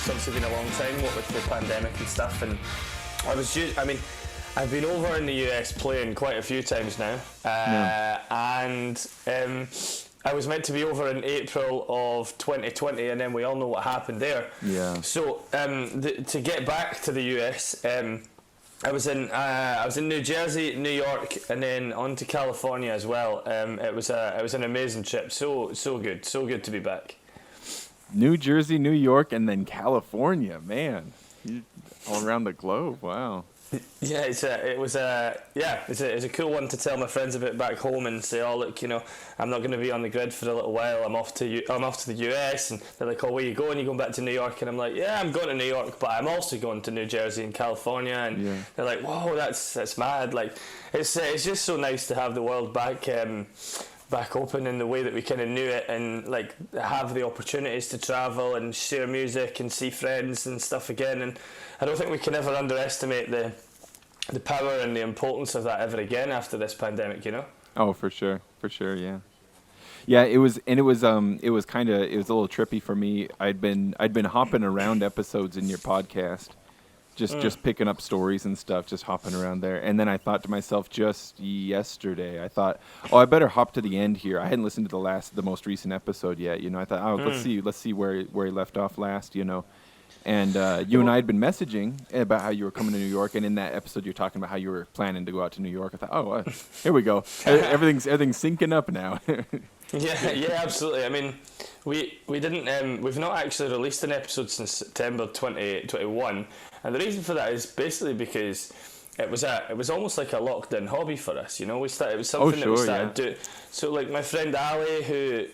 It's obviously been a long time, what with the pandemic and stuff, and I've been over in the US playing quite a few times now, and I was meant to be over in April of 2020, and then we all know what happened there. Yeah. So to get back to the US, I was in New Jersey, New York, and then on to California as well. It was an amazing trip. So good to be back. New Jersey, New York, and then California. Man, all around the globe. Wow. Yeah, it was a cool one to tell my friends about back home and say, oh look, I'm not going to be on the grid for a little while. I'm off to the US, and they're like, oh, where you going? You going back to New York? And I'm like, yeah, I'm going to New York, but I'm also going to New Jersey and California. And they're like, whoa, that's mad. Like, it's just so nice to have the world back open in the way that we kind of knew it, and like have the opportunities to travel and share music and see friends and stuff again. And I don't think we can ever underestimate the power and the importance of that ever again after this pandemic, Oh, for sure, yeah. Yeah, it was a little trippy for me. I'd been hopping around episodes in your podcast, just picking up stories and stuff, just hopping around there. And then I thought to myself just yesterday, I thought, oh, I better hop to the end here. I hadn't listened to the most recent episode yet. I thought, oh, let's see where he left off last. And you and I had been messaging about how you were coming to New York, and in that episode you're talking about how you were planning to go out to New York. I thought, oh, here we go. Everything's syncing up now. Yeah, absolutely. I mean, we've not actually released an episode since September 2021, and the reason for that is basically because it was almost like a lockdown hobby for us. It was something that we started doing. So like my friend Ali, who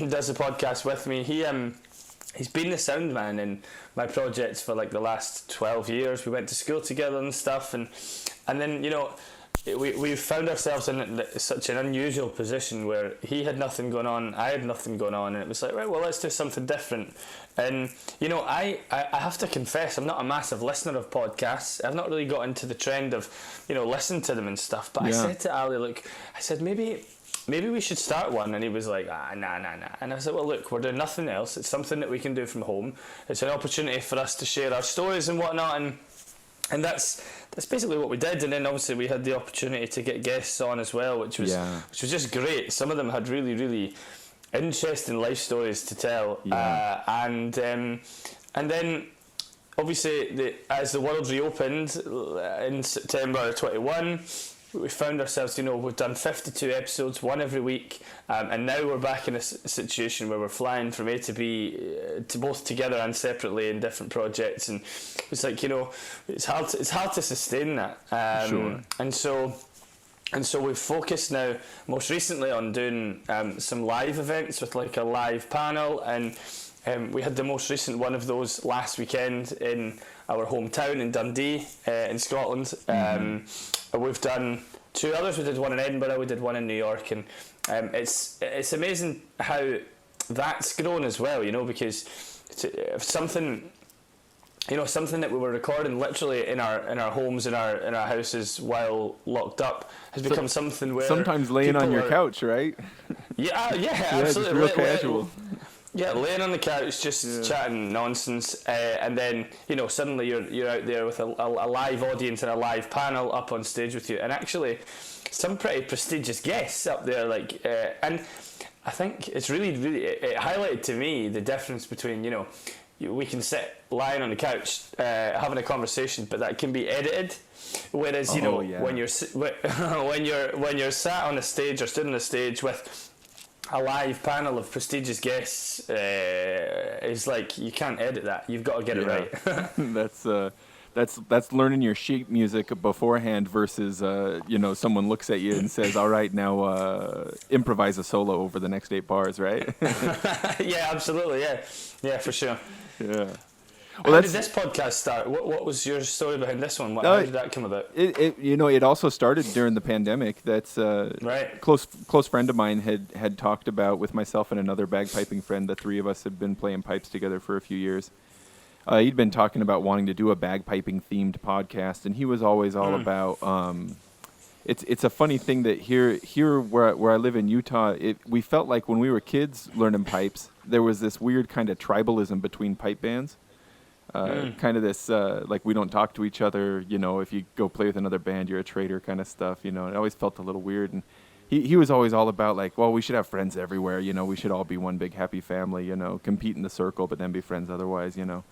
does the podcast with me, he's been the sound man in my projects for like the last 12 years. We went to school together and stuff, and then we found ourselves in such an unusual position where he had nothing going on, I had nothing going on, and it was like, right, well, let's do something different. And I have to confess, I'm not a massive listener of podcasts. I've not really got into the trend of listening to them and stuff, but I said to Ali, look, I said maybe we should start one. And he was like, nah. And I said, well, look, we're doing nothing else. It's something that we can do from home. It's an opportunity for us to share our stories and whatnot. And that's basically what we did. And then obviously we had the opportunity to get guests on as well, which was just great. Some of them had really, really interesting life stories to tell. And then obviously as the world reopened in September 21, we found ourselves, we've done 52 episodes, one every week, and now we're back in a situation where we're flying from A to B, to both together and separately in different projects, and it's like, it's hard to sustain that. Sure. And so we've focused now most recently on doing some live events with like a live panel, and we had the most recent one of those last weekend in our hometown in Dundee, in Scotland. We've done two others. We did one in Edinburgh, we did one in New York, and it's amazing how that's grown as well, because something that we were recording literally in our homes, in our houses while locked up, has become something where sometimes laying on your couch, right? Yeah, absolutely. Just real casual. Yeah, laying on the couch, just chatting nonsense, and then suddenly you're out there with a live audience and a live panel up on stage with you, and actually some pretty prestigious guests up there. And I think it's really, really, it highlighted to me the difference between we can sit lying on the couch having a conversation, but that can be edited. Whereas when you're sat on a stage or stood on a stage with a live panel of prestigious guests, is like, you can't edit that. You've got to get it right. That's learning your sheet music beforehand versus someone looks at you and says, all right, now improvise a solo over the next 8 bars, right? Yeah, absolutely. Yeah, for sure. Yeah. Well, how did this podcast start? What was your story behind this one? How did that come about? It also started during the pandemic. That's right. Close friend of mine had talked about, with myself and another bagpiping friend. The three of us had been playing pipes together for a few years. He'd been talking about wanting to do a bagpiping themed podcast, and he was always all about. It's a funny thing that here where I live in Utah, we felt like when we were kids learning pipes, there was this weird kind of tribalism between pipe bands. kind of this like we don't talk to each other. You know, if you go play with another band, you're a traitor kind of stuff. You know, it always felt a little weird. And he was always all about like, well, we should have friends everywhere. You know, we should all be one big happy family. You know, compete in the circle, but then be friends otherwise. You know.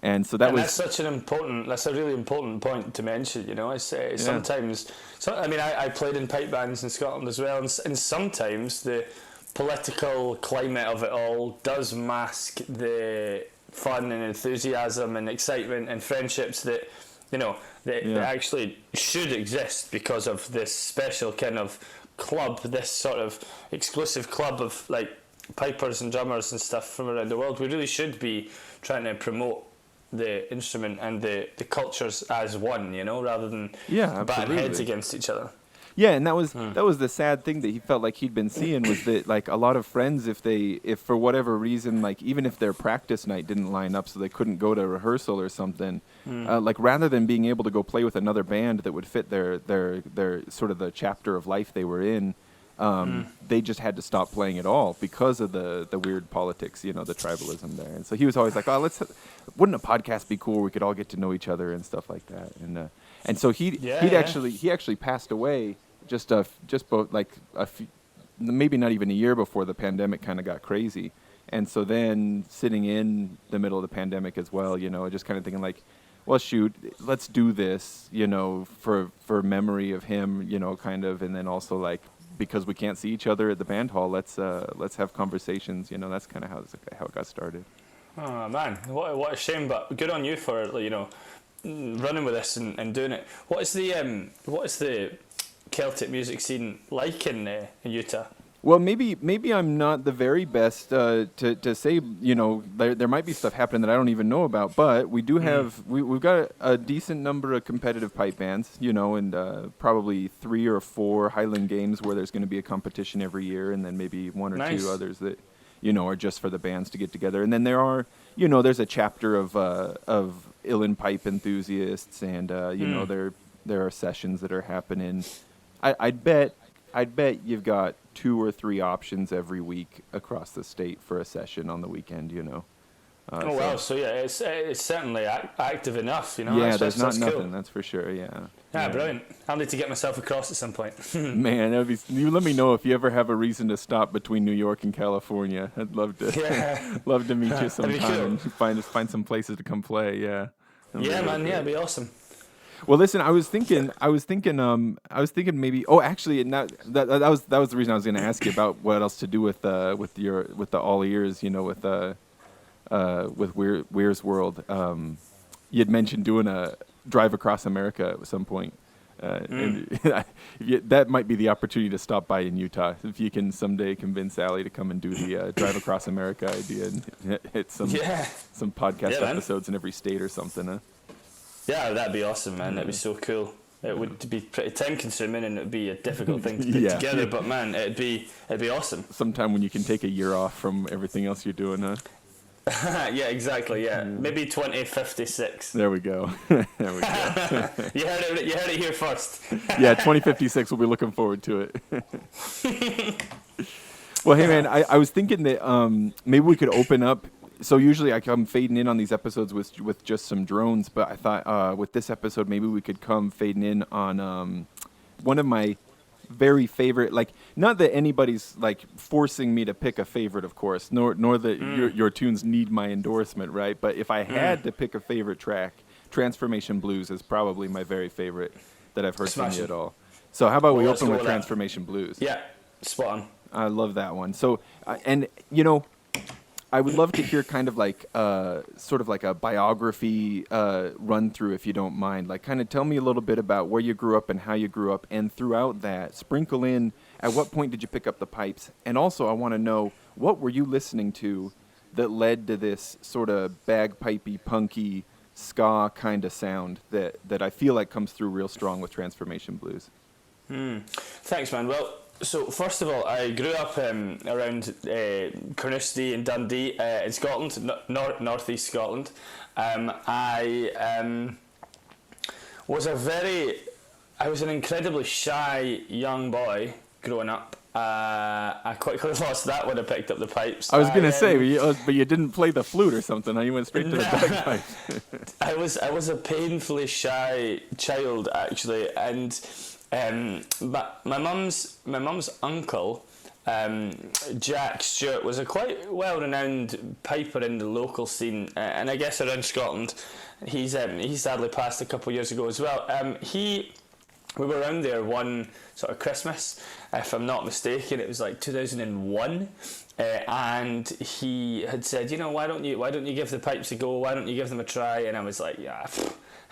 And so that's a really important point to mention, you know. Sometimes, I played in pipe bands in Scotland as well, and sometimes the political climate of it all does mask the fun and enthusiasm and excitement and friendships that, you know, that actually should exist because of this special kind of club, this sort of exclusive club of like pipers and drummers and stuff from around the world. We really should be trying to promote the instrument and the cultures as one, you know, rather than batting heads against each other. Yeah, and that was the sad thing that he felt like he'd been seeing, was that like a lot of friends, if for whatever reason, like even if their practice night didn't line up so they couldn't go to rehearsal or something, like rather than being able to go play with another band that would fit their sort of the chapter of life they were in, they just had to stop playing at all because of the weird politics, you know, the tribalism there. And so he was always like, oh, wouldn't a podcast be cool where we could all get to know each other and stuff like that? And so he actually passed away just like a few, maybe not even a year before the pandemic kind of got crazy. And so then sitting in the middle of the pandemic as well, you know, just kind of thinking like, well, shoot, let's do this, you know, for memory of him, you know, kind of, and then also like, because we can't see each other at the band hall, let's have conversations. You know, that's kind of how it got started. Oh man, what a shame! But good on you for, you know, running with this and doing it. What is the Celtic music scene like in Utah? Well, maybe I'm not the very best to say, you know, there might be stuff happening that I don't even know about, but we do have, we've got a decent number of competitive pipe bands, you know, and probably 3 or 4 Highland games where there's going to be a competition every year, and then maybe 1 or 2 others that, you know, are just for the bands to get together. And then there are, you know, there's a chapter of uilleann pipe enthusiasts, and, you know, there are sessions that are happening. I'd bet you've got 2 or 3 options every week across the state for a session on the weekend, you know. Wow, so yeah, it's certainly active enough, you know. Yeah, there's nothing, cool. That's for sure, yeah. Yeah, brilliant. I'll need to get myself across at some point. Man, you let me know if you ever have a reason to stop between New York and California. I'd love to love to meet you sometime and find some places to come play, yeah. Yeah, man, it'd be awesome. Well, listen, I was thinking maybe. Oh, actually, that was the reason I was going to ask you about what else to do with the all ears, you know, with Weir's World. You had mentioned doing a drive across America at some point. And that might be the opportunity to stop by in Utah if you can someday convince Allie to come and do the drive across America idea and hit some podcast episodes in every state or something. Huh? Yeah, that'd be awesome, man. That'd be so cool. It would be pretty time consuming and it'd be a difficult thing to put together, but man, it'd be awesome. Sometime when you can take a year off from everything else you're doing, huh? Yeah, exactly, yeah. Maybe 2056. There we go. There we go. You heard it here first. Yeah, 2056, we'll be looking forward to it. Well, hey man, I was thinking that maybe we could open up. So usually I come fading in on these episodes with just some drones, but I thought with this episode maybe we could come fading in on one of my very favorite, like, not that anybody's like forcing me to pick a favorite, of course, nor that your tunes need my endorsement, right? But if I had to pick a favorite track, Transformation Blues is probably my very favorite that I've heard from you at all. So how about we open with Transformation Blues? Yeah, spot on. I love that one. So, and you know, I would love to hear kind of like sort of like a biography run through, if you don't mind. Like, kind of tell me a little bit about where you grew up and how you grew up, and throughout that, sprinkle in at what point did you pick up the pipes, and also I want to know what were you listening to that led to this sort of bagpipey, punky, ska kind of sound that I feel like comes through real strong with Transformation Blues. Thanks, man. Well, so first of all, I grew up around Carnoustie and Dundee in Scotland, northeast Scotland. I was an incredibly shy young boy growing up, I quickly lost that when I picked up the pipes. I was gonna say, but you didn't play the flute or something. Huh? You went straight to the bagpipe. I was a painfully shy child actually, and but my mum's uncle, Jack Stewart, was a quite well-renowned piper in the local scene, and I guess around Scotland. He sadly passed a couple of years ago as well. We were around there one sort of Christmas, if I'm not mistaken. It was like 2001, and he had said, why don't you give the pipes a go? Why don't you give them a try? And I was like, yeah.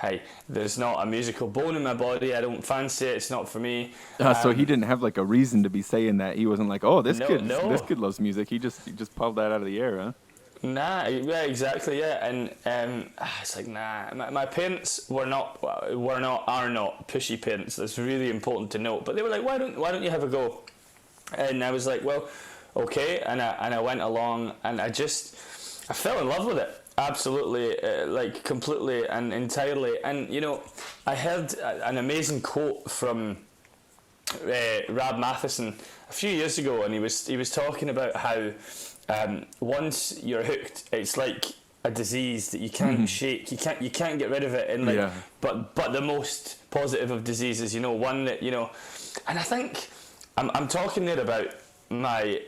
Hey, there's not a musical bone in my body. I don't fancy it. It's not for me. So he didn't have like a reason to be saying that. He wasn't like, oh, this kid loves music. He just pulled that out of the air, huh? Nah, yeah, exactly, yeah. And it's like, nah. My parents are not pushy parents. That's really important to note. But they were like, why don't you have a go? And I was like, well, okay. And I went along, and I fell in love with it. Absolutely, like completely and entirely. And I heard an amazing quote from Rab Matheson a few years ago, and he was talking about how once you're hooked, it's like a disease that you can't shake. You can't get rid of it. And but the most positive of diseases, one that and I think I'm talking there about my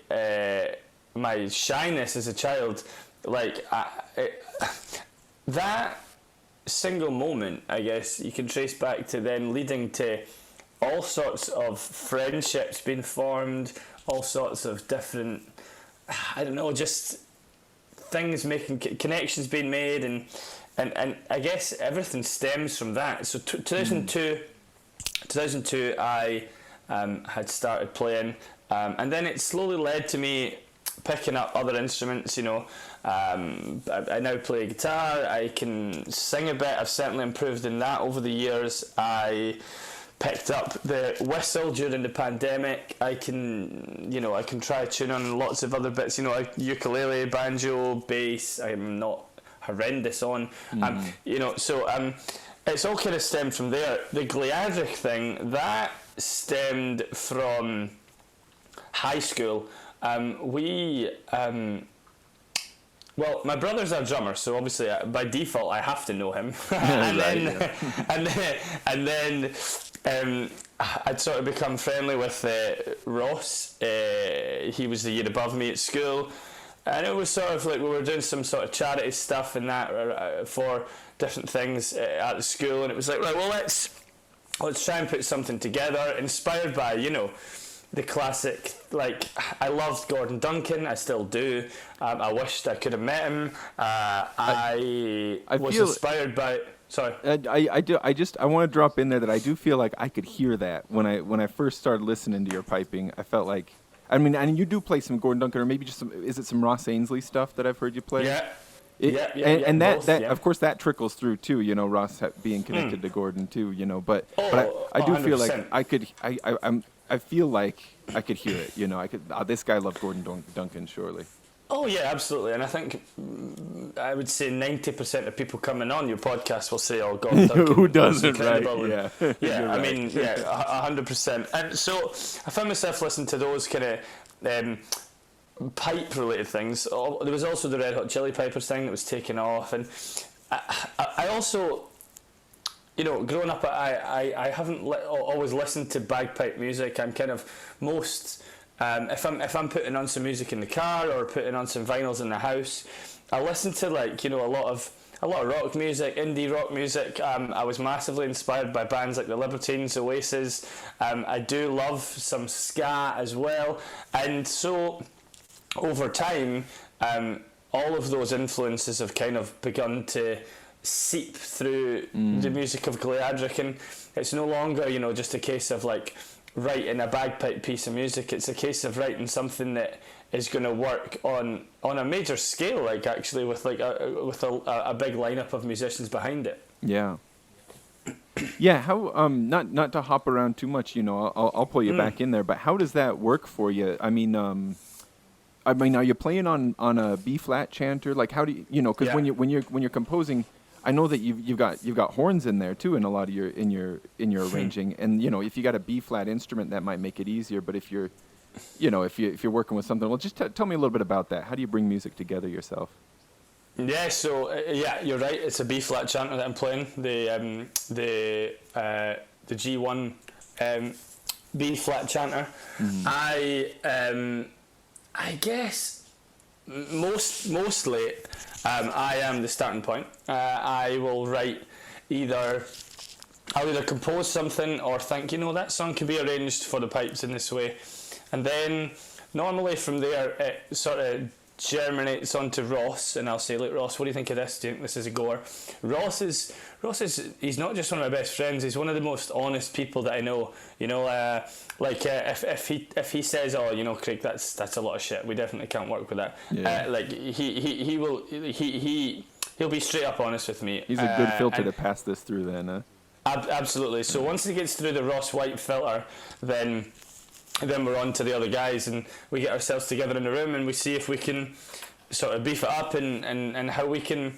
my shyness as a child. Like that single moment, I guess you can trace back to then leading to all sorts of friendships being formed, all sorts of different, I don't know, just things making connections being made, and I guess everything stems from that. So 2002 I had started playing, and then it slowly led to me picking up other instruments. I now play guitar. I can sing a bit. I've certainly improved in that over the years. I picked up the whistle during the pandemic. I can try tune on lots of other bits. Ukulele, banjo, bass. I'm not horrendous on. It's all kind of stemmed from there. The Gleadhraich thing, that stemmed from high school. Well, my brother's our drummer, so obviously by default I have to know him. and then I'd sort of become friendly with Ross. He was the year above me at school, and it was sort of like we were doing some sort of charity stuff and that for different things at the school, and it was like, right, well, let's try and put something together, inspired by the classic. Like, I loved Gordon Duncan, I still do. I wished I could have met him. I was inspired by. Sorry. I do. I want to drop in there that I do feel like I could hear that when I first started listening to your piping. I felt like, I mean, and you do play some Gordon Duncan, or maybe just is it some Ross Ainsley stuff that I've heard you play? Yeah. And of course that trickles through too, Ross being connected to Gordon too, but I do 100%. Feel like I feel like I could hear it, this guy loved Gordon Duncan, surely. Oh yeah, absolutely. And I think I would say 90% of people coming on your podcast will say, "Oh, Gordon Duncan." Who doesn't, right? Yeah, yeah. I mean, 100%. And so I found myself listening to those kind of pipe-related things. There was also the Red Hot Chili Peppers thing that was taken off, and I also, growing up, I haven't always listened to bagpipe music. I'm kind of most. If I'm putting on some music in the car or putting on some vinyls in the house, I listen to a lot of rock music, indie rock music. I was massively inspired by bands like the Libertines, Oasis. I do love some ska as well, and so over time, all of those influences have kind of begun to seep through the music of Gleadhraich, and it's no longer just a case of like writing a bagpipe piece of music. It's a case of writing something that is going to work on a major scale, like actually with a big lineup of musicians behind it. Yeah. Yeah. How not to hop around too much, I'll pull you back in there, but how does that work for you? I mean, are you playing on a B flat chanter? Like, how do you because when you're composing, I know that you've got horns in there too in a lot of your arranging, and if you got a B flat instrument that might make it easier. But if you're if you're working with something, well, just tell me a little bit about that. How do you bring music together yourself? Yeah, so you're right. It's a B flat chanter that I'm playing. The G1 B flat chanter. I guess mostly I am the starting point. I will write I'll either compose something or think, that song could be arranged for the pipes in this way, and then normally from there it sort of germinates onto Ross, and I'll say, look, Ross, what do you think of this? Do you think this is a goer? Ross is he's not just one of my best friends, he's one of the most honest people that I know. If he says, oh, Craig, that's a lot of shit, we definitely can't work with that. He'll be straight up honest with me. He's a good filter to pass this through then, huh? Absolutely. So once it gets through the Ross White filter, then we're on to the other guys, and we get ourselves together in the room, and we see if we can sort of beef it up, and how we can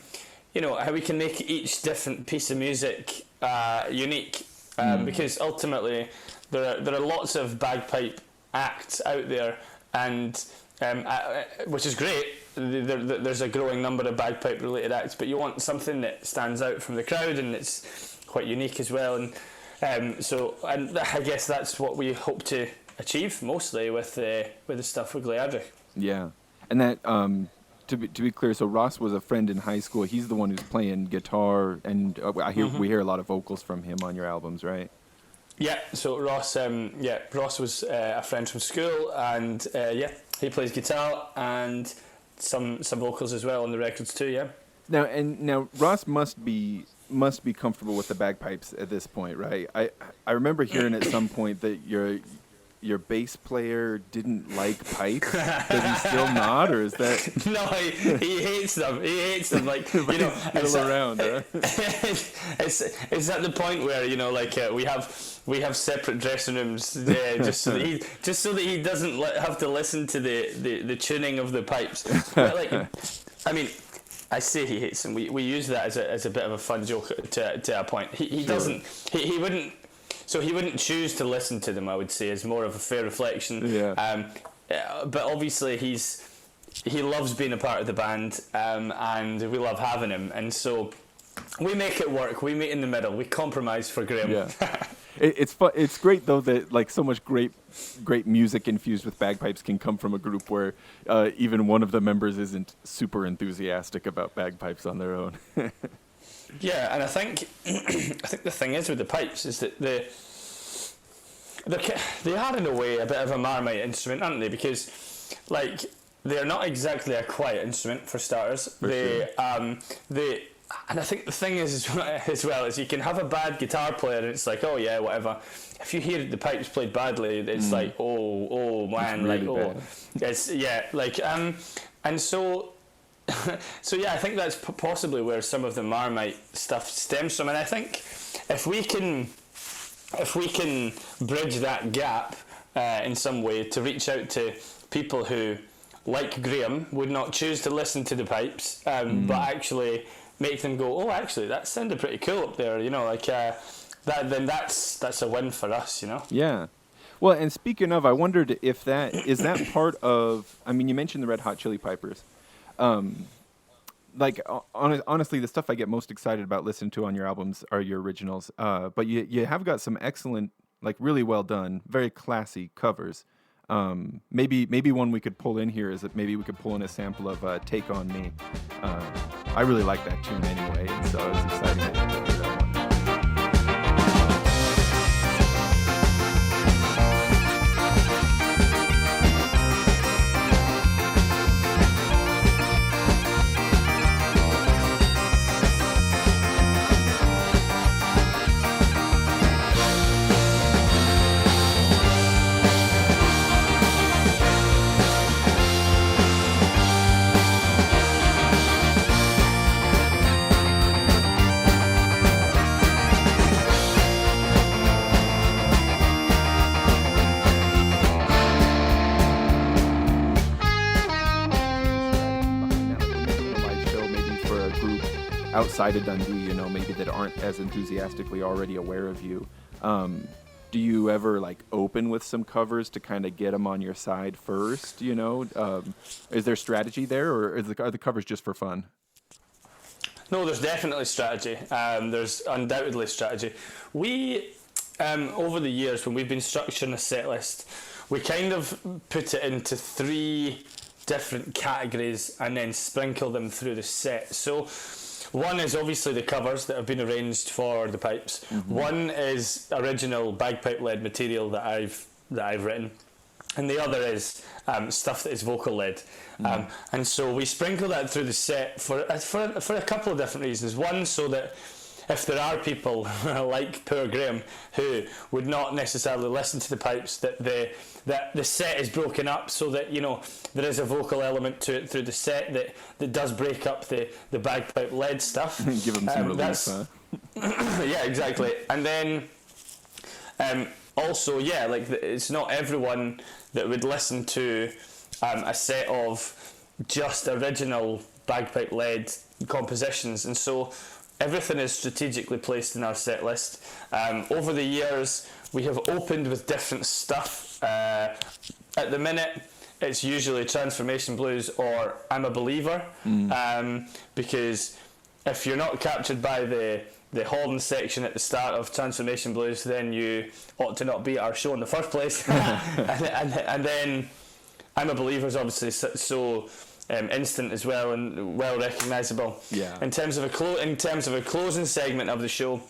make each different piece of music unique, because ultimately there are lots of bagpipe acts out there, and which is great. There's a growing number of bagpipe related acts, but you want something that stands out from the crowd and it's quite unique as well, and I guess that's what we hope to achieve mostly with the stuff with Gleadhraich. Yeah, and that to be clear, so Ross was a friend in high school. He's the one who's playing guitar, and we hear a lot of vocals from him on your albums, right? Yeah, so Ross was a friend from school, and he plays guitar and some vocals as well on the records too. Yeah. Now Ross must be comfortable with the bagpipes at this point, right? I remember hearing at some point that your bass player didn't like pipes. Does he still not, or is that? No, he hates them. He hates them. Like, it's around. Huh? it's at the point where we have separate dressing rooms, just so that he doesn't have to listen to the tuning of the pipes. But I say he hates them. We use that as a bit of a fun joke to a point. He doesn't. He wouldn't. So he wouldn't choose to listen to them, I would say, is more of a fair reflection. Yeah. But obviously he loves being a part of the band, and we love having him. And so we make it work. We meet in the middle. We compromise for Graham. Yeah. It's fun. It's great though that so much great music infused with bagpipes can come from a group where even one of the members isn't super enthusiastic about bagpipes on their own. Yeah, and I think the thing is with the pipes is that they are in a way a bit of a Marmite instrument, aren't they? Because they're not exactly a quiet instrument for starters. And I think the thing is as well is you can have a bad guitar player and it's like, oh yeah, whatever. If you hear the pipes played badly, it's like, oh man, it's really bad. It's and so. So yeah, I think that's possibly where some of the Marmite stuff stems from, and I think if we can bridge that gap in some way to reach out to people who, like Graham, would not choose to listen to the pipes, but actually make them go, oh, actually that sounded pretty cool up there, that. Then that's a win for us, Yeah. Well, and speaking of, I wondered if that is part of. I mean, you mentioned the Red Hot Chili Peppers. Honestly, the stuff I get most excited about listening to on your albums are your originals. But you have got some excellent, really well done, very classy covers. Maybe one we could pull in here is that maybe we could pull in a sample of "Take on Me." I really like that tune anyway, and so it's exciting to hear that one. Outside of Dundee, maybe that aren't as enthusiastically already aware of you. do you ever like open with some covers to kind of get them on your side first? You know, is there strategy there, or are the covers just for fun? No, there's definitely strategy. There's undoubtedly strategy. We, over the years, when we've been structuring a set list, we kind of put it into 3 different categories and then sprinkle them through the set. So one is obviously the covers that have been arranged for the pipes. Mm-hmm. One is original bagpipe-led material that I've written, and the other is stuff that is vocal-led. Mm-hmm. And so we sprinkle that through the set for a couple of different reasons. One, so that if there are people like poor Graham who would not necessarily listen to the pipes, that the set is broken up so that, you know, there is a vocal element to it through the set that does break up the bagpipe led stuff. Give them some relief, huh? Yeah, exactly. And then also, yeah, like it's not everyone that would listen to a set of just original bagpipe led compositions, and so everything is strategically placed in our set list. Over the years, we have opened with different stuff. At the minute, it's usually Transformation Blues or I'm a Believer, because if you're not captured by the horn section at the start of Transformation Blues, then you ought to not be at our show in the first place. and then I'm a Believer is obviously so instant as well and well recognisable. Yeah. In terms of a closing segment of the show,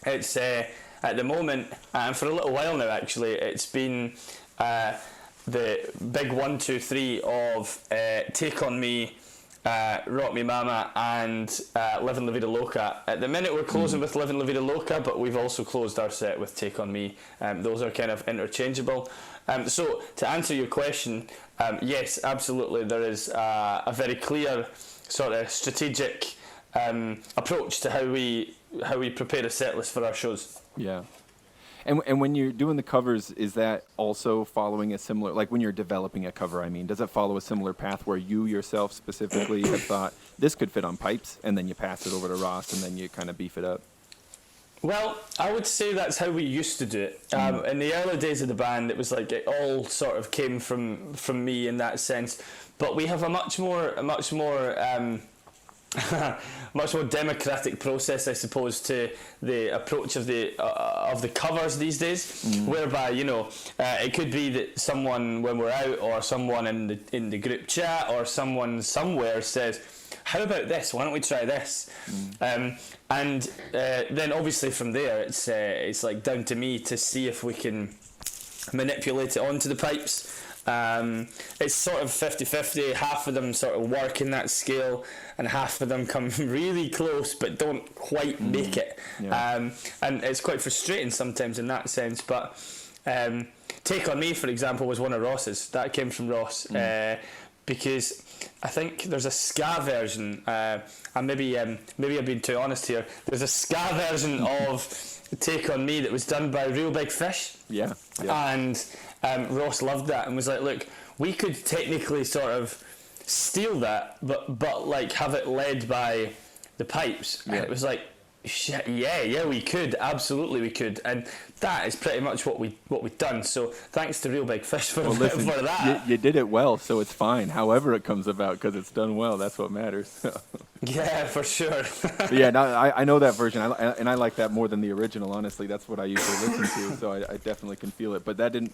it's at the moment, and for a little while now actually, it's been the big 1, 2, 3 of Take On Me, Rock Me Mama, and Livin' La Vida Loca. At the minute we're closing with Livin' La Vida Loca, but we've also closed our set with Take On Me. Those are kind of interchangeable. So to answer your question, yes, absolutely, there is a very clear sort of strategic approach to how we prepare a set list for our shows. Yeah. And when you're doing the covers, is that also following a similar, like when you're developing a cover, I mean, does it follow a similar path where you yourself specifically have thought, this could fit on pipes, and then you pass it over to Ross, and then you kind of beef it up? Well, I would say that's how we used to do it. In the early days of the band, it was like it all sort of came from me in that sense. But we have a much more much more democratic process, I suppose, to the approach of the covers these days, whereby, you know, it could be that someone when we're out, or someone in the group chat, or someone somewhere says, how about this? Why don't we try this? And then obviously from there, it's like down to me to see if we can manipulate it onto the pipes. It's sort of 50-50. Half of them sort of work in that scale, and half of them come really close but don't quite make it. Yeah. And it's quite frustrating sometimes in that sense. But Take On Me, for example, was one of Ross's. That came from Ross. Because I think there's a ska version, and maybe I've been too honest here. There's a ska version of Take On Me that was done by Real Big Fish. Yeah. And Ross loved that and was like, look, we could technically sort of steal that, but like have it led by the pipes. Yeah. And it was like, shit, yeah, we could, absolutely we could, and that is pretty much what we've done. So thanks to Real Big Fish for that. You did it well, so it's fine. However it comes about, because it's done well, that's what matters. Yeah, for sure. Yeah, no, I know that version, and I like that more than the original. Honestly, that's what I usually listen to, so I definitely can feel it. But that didn't,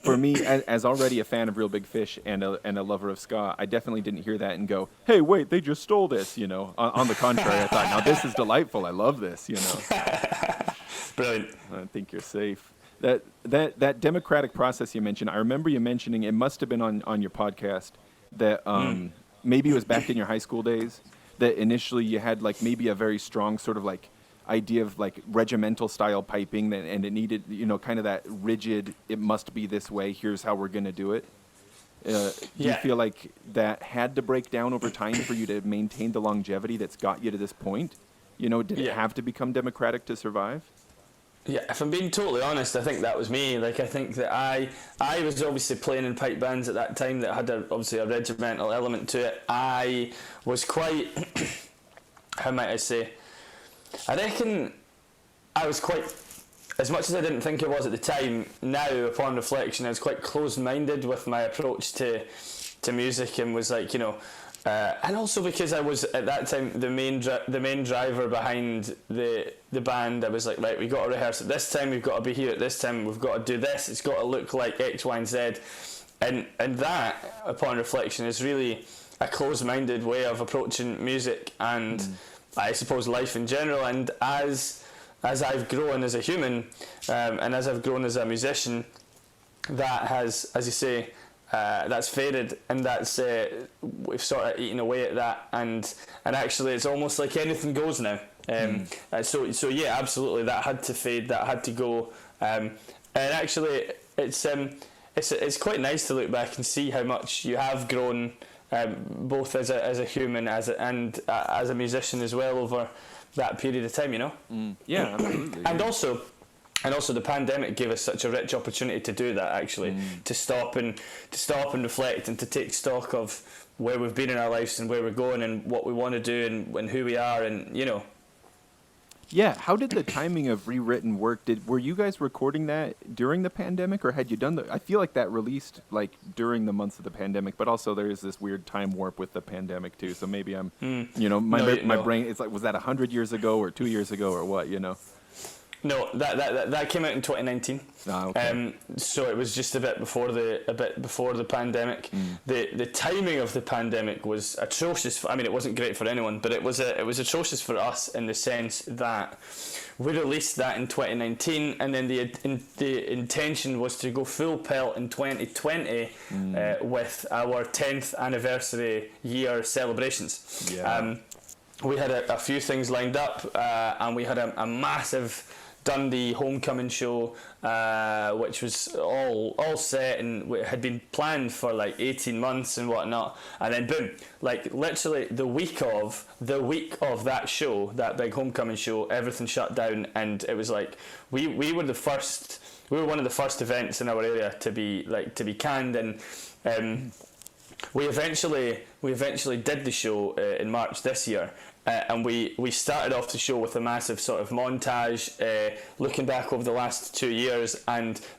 for me, as already a fan of Real Big Fish and a lover of ska, I definitely didn't hear that and go, "Hey, wait, they just stole this." You know, on the contrary, I thought, "Now this is delightful. I love this." You know. Brilliant. I think you're safe. That democratic process you mentioned, I remember you mentioning, it must have been on your podcast, that maybe it was back in your high school days, that initially you had like maybe a very strong sort of like idea of like regimental style piping, and it needed, you know, kind of that rigid, it must be this way, here's how we're going to do it. Do you feel like that had to break down over time for you to maintain the longevity that's got you to this point? You know, did it have to become democratic to survive? Yeah, if I'm being totally honest, I think that was me. Like, I think that I was obviously playing in pipe bands at that time that had obviously a regimental element to it. I was quite, how might I say, I reckon I was quite as much as I didn't think it was at the time, now upon reflection, I was quite closed-minded with my approach to music, and was like, and also because I was at that time the main driver behind the band. I was like, right, we got to rehearse at this time, we've got to be here at this time, we've got to do this, it's got to look like X, Y, and Z, and that, upon reflection, is really a closed-minded way of approaching music and I suppose life in general. And as I've grown as a human, and as I've grown as a musician, that has, as you say, that's faded, and that's we've sort of eaten away at that, and actually it's almost like anything goes now. So yeah, absolutely, that had to fade, that had to go, and actually it's quite nice to look back and see how much you have grown, both as a human and as a musician as well, over that period of time, Yeah, absolutely. And also the pandemic gave us such a rich opportunity to do that, actually, to stop and reflect and to take stock of where we've been in our lives and where we're going and what we want to do and who we are, and Yeah, how did the timing of Rewritten work? Were you guys recording that during the pandemic, or had you done I feel like that released like during the months of the pandemic, but also there is this weird time warp with the pandemic too. So maybe I'm, my brain, it's like, was that 100 years ago or 2 years ago or what? No, that came out in 2019. Okay. So it was just a bit before the pandemic. The timing of the pandemic was atrocious. I mean, it wasn't great for anyone, but it was atrocious for us in the sense that we released that in 2019, and then the intention was to go full pelt in 2020 with our 10th anniversary year celebrations. Yeah. We had a few things lined up, and we had a massive Dundee homecoming show, which was all set and had been planned for like 18 months and whatnot, and then boom, like literally the week of that show, that big homecoming show, everything shut down, and it was like we were one of the first events in our area to be canned, and we eventually did the show in March this year. And we started off the show with a massive sort of montage, looking back over the last 2 years,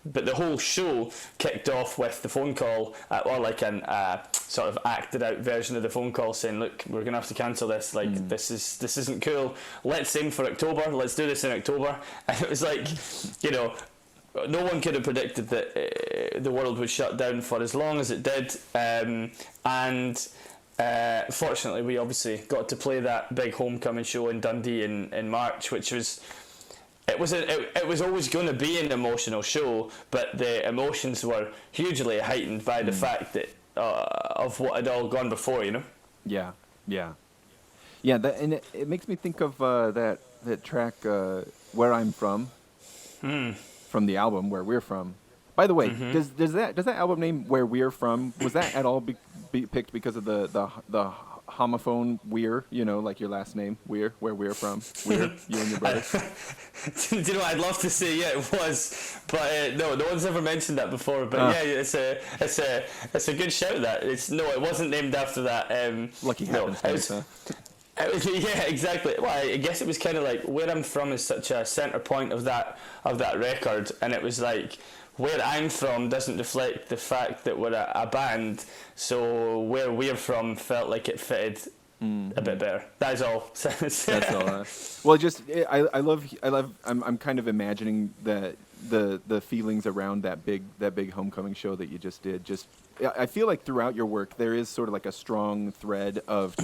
but the whole show kicked off with the phone call, or like a sort of acted out version of the phone call saying, look, we're going to have to cancel this, like this isn't cool, let's aim for October, let's do this in October. And it was like, no one could have predicted that the world would shut down for as long as it did, and fortunately we obviously got to play that big homecoming show in Dundee in March, which was always going to be an emotional show, but the emotions were hugely heightened by the fact that of what had all gone before, Yeah. That, and it makes me think of that track "Where I'm From," from the album "Where We're From." By the way, does that album name "Where We're From" was that at all be picked because of the homophone Weir, like your last name, Weir, where we're from, Weir, you and your brother? Do you know, I'd love to say yeah, it was, but no one's ever mentioned that before. But yeah, it's a good shout. That it wasn't named after that. Lucky happenstance, huh? Yeah, exactly. Well, I guess it was kind of like Where I'm From is such a centre point of that record, and it was like, where I'm from doesn't reflect the fact that we're a band, so where we're from felt like it fitted a bit better. That's all. That's all. Well, just I love. I'm kind of imagining that the feelings around that big homecoming show that you just did. Just I feel like throughout your work there is sort of like a strong thread of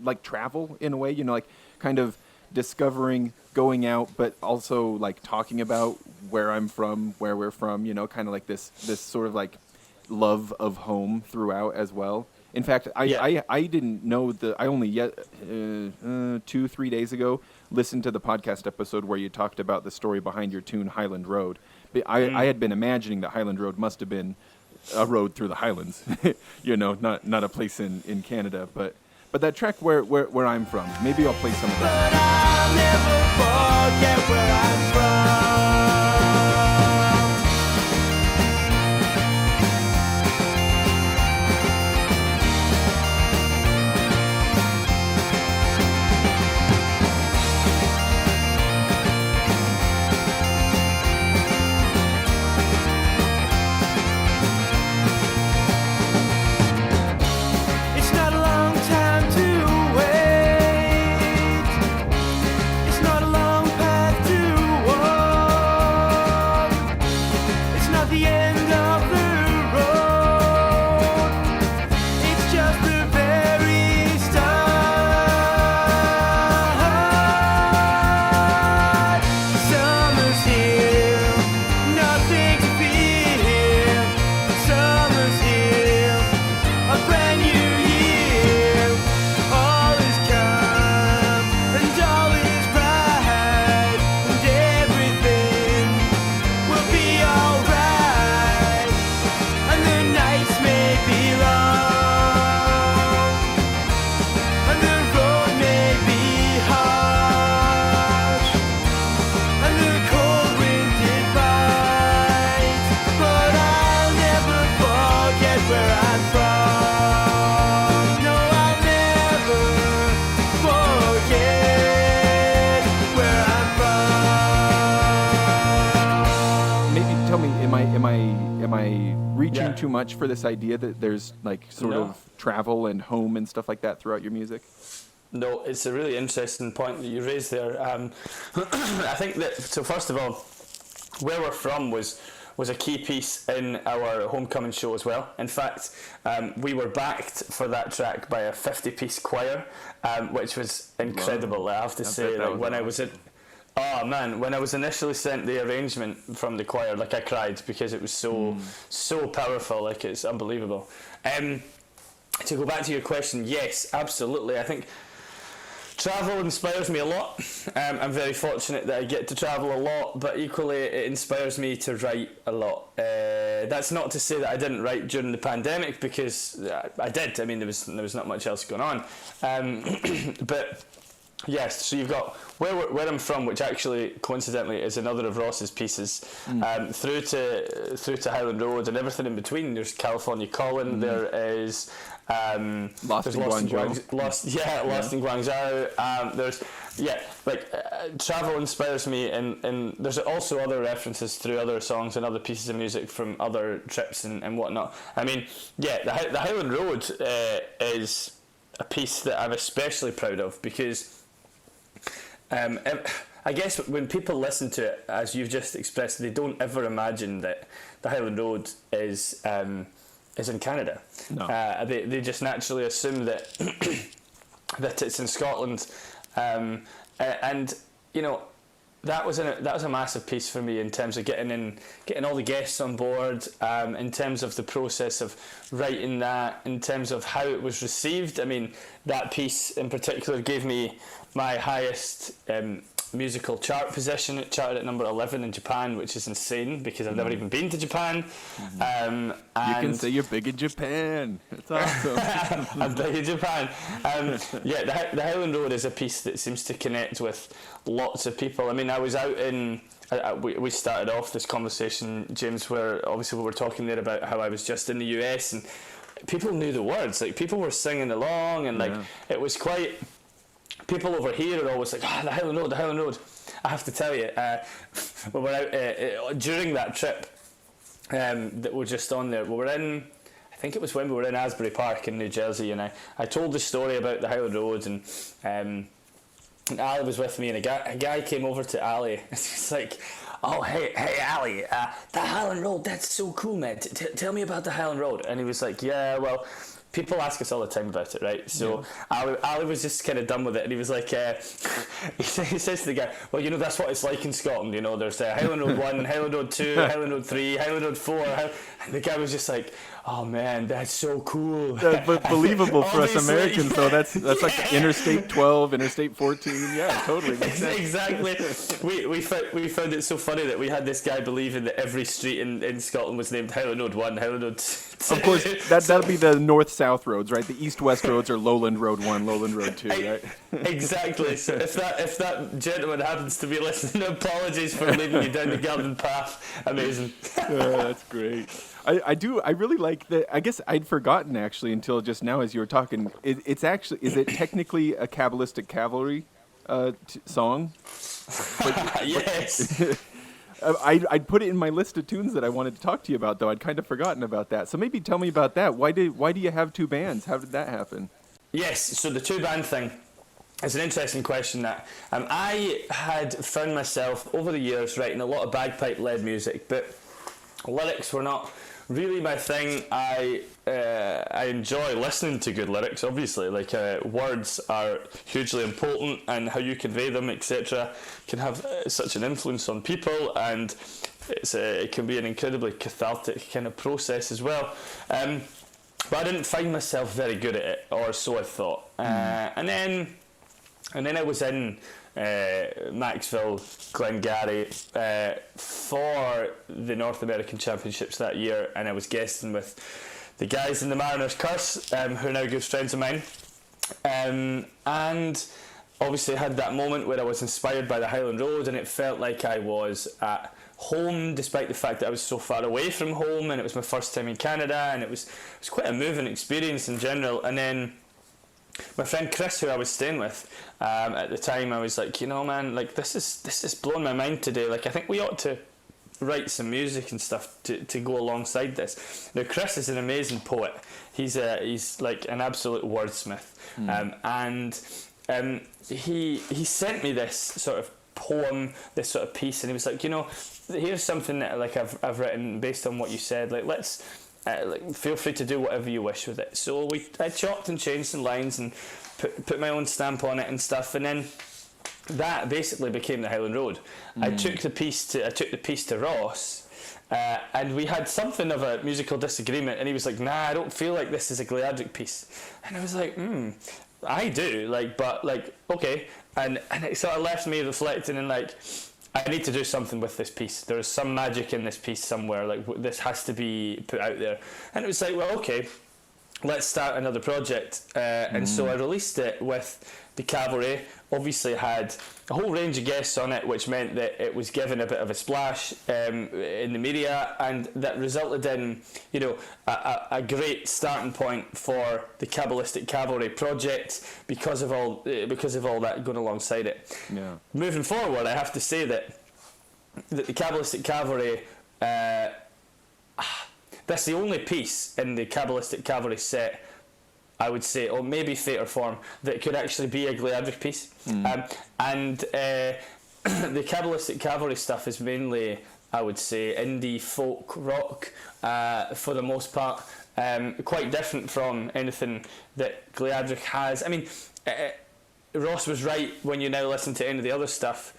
like travel in a way. Like kind of discovering, going out, but also like talking about where I'm from, where we're from, kind of like this sort of like love of home throughout as well. In fact, I didn't know I only 2-3 days ago listened to the podcast episode where you talked about the story behind your tune Highland Road. But I had been imagining that Highland Road must have been a road through the Highlands, not a place in Canada, but that track where I'm from, maybe I'll play some of that. But I'll never forget where I'm from. where I'm from. No, I'll never forget where I'm from. Maybe tell me, am I reaching too much for this idea that there's like sort of travel and home and stuff like that throughout your music? No, it's a really interesting point that you raised there. I think that, so first of all, where we're from was a key piece in our homecoming show as well. In fact, we were backed for that track by a 50-piece choir, which was incredible. Wow. I have to say, like when I was when I was initially sent the arrangement from the choir, like I cried because it was so powerful. Like it's unbelievable. To go back to your question, yes, absolutely. I think travel inspires me a lot. I'm very fortunate that I get to travel a lot, but equally it inspires me to write a lot. That's not to say that I didn't write during the pandemic, because I did. I mean, there was not much else going on. But yes, so you've got where I'm from, which actually coincidentally is another of Ross's pieces, through to Highland Road and everything in between. There's California Calling. There is Lost in Guangzhou. Lost in Guangzhou. There's travel inspires me, and there's also other references through other songs and other pieces of music from other trips and whatnot. I mean, the Highland Road is a piece that I'm especially proud of, because I guess when people listen to it, as you've just expressed, they don't ever imagine that the Highland Road is in Canada. No. They just naturally assume that that it's in Scotland, and you know, that was a massive piece for me in terms of getting all the guests on board, in terms of the process of writing that, in terms of how it was received. I mean, that piece in particular gave me my highest musical chart position. It charted at number 11 in Japan, which is insane because I've never even been to Japan. And you can say you're big in Japan. It's awesome. I'm big in Japan. The Highland Road is a piece that seems to connect with lots of people. I mean, I was out in... we started off this conversation, James, where obviously we were talking there about how I was just in the US, and people knew the words. Like, people were singing along, and it was quite... People over here are always like, the Highland Road, the Highland Road. I have to tell you, we were out during that trip that we're just on there. We were in, I think it was when we were in Asbury Park in New Jersey, and I told the story about the Highland Road, and Ali was with me, and a guy came over to Ali, and he's like, "Oh, hey Ali, the Highland Road, that's so cool, man. Tell me about the Highland Road." And he was like, "Yeah, well, people ask us all the time about it, right?" So Ali was just kind of done with it, and he was like, he says to the guy, "Well, you know, that's what it's like in Scotland. You know, there's Highland Road 1, Highland Road 2, Highland Road 3, Highland Road 4. And the guy was just like, "Oh man, that's so cool." But believable for us Americans, though. That's like Interstate 12, Interstate 14. Yeah, totally. Exactly. We found it so funny that we had this guy believing that every street in Scotland was named Highland Road 1, Highland Road 2. Of course, that'll be the north-south roads, right? The east-west roads are Lowland Road 1, Lowland Road 2, right? Exactly. So if that gentleman happens to be listening, apologies for leading you down the garden path. Amazing. That's great. I really like that. I guess I'd forgotten actually until just now as you were talking. It's actually, is it technically a Cabalistic Cavalry song? Yes. I'd put it in my list of tunes that I wanted to talk to you about, though. I'd kind of forgotten about that. So maybe tell me about that. Why do you have two bands? How did that happen? Yes, so the two band thing is an interesting question. That I had found myself over the years writing a lot of bagpipe led music, but lyrics were not really my thing. I enjoy listening to good lyrics, obviously. Like words are hugely important, and how you convey them, etc., can have such an influence on people, and it can be an incredibly cathartic kind of process as well. But I didn't find myself very good at it, or so I thought. And then I was in Maxville, Glengarry for the North American Championships that year, and I was guesting with the guys in the Mariner's Curse, who are now good friends of mine, and obviously had that moment where I was inspired by the Highland Road, and it felt like I was at home, despite the fact that I was so far away from home, and it was my first time in Canada, and it was quite a moving experience in general. And then my friend Chris, who I was staying with at the time, I was like, man, like this is blowing my mind today. Like, I think we ought to write some music and stuff to go alongside this. Now, Chris is an amazing poet. He's like an absolute wordsmith, and he sent me this sort of poem, this sort of piece, and he was like, here's something that like I've written based on what you said. Like, let's feel free to do whatever you wish with it. So I chopped and changed some lines and put my own stamp on it and stuff, and then that basically became the Highland Road. I took the piece to Ross, and we had something of a musical disagreement, and he was like, nah, I don't feel like this is a Gleadhraich piece. And I was like, I do, but okay. And it sort of left me reflecting, and like, I need to do something with this piece. There is some magic in this piece somewhere. Like, this has to be put out there. And it was like, well, okay, let's start another project. And so I released it with the Cavalry. Obviously had a whole range of guests on it, which meant that it was given a bit of a splash in the media, and that resulted in a great starting point for the Cabalistic Cavalry project because of all that going alongside it. Yeah. Moving forward, I have to say that the Cabalistic Cavalry, that's the only piece in the Cabalistic Cavalry set, I would say, or maybe Fate or Form, that could actually be a Gleadhraich piece. And the Cabalistic Cavalry stuff is mainly, I would say, indie folk rock for the most part. Quite different from anything that Gleadhraich has. I mean, Ross was right when you now listen to any of the other stuff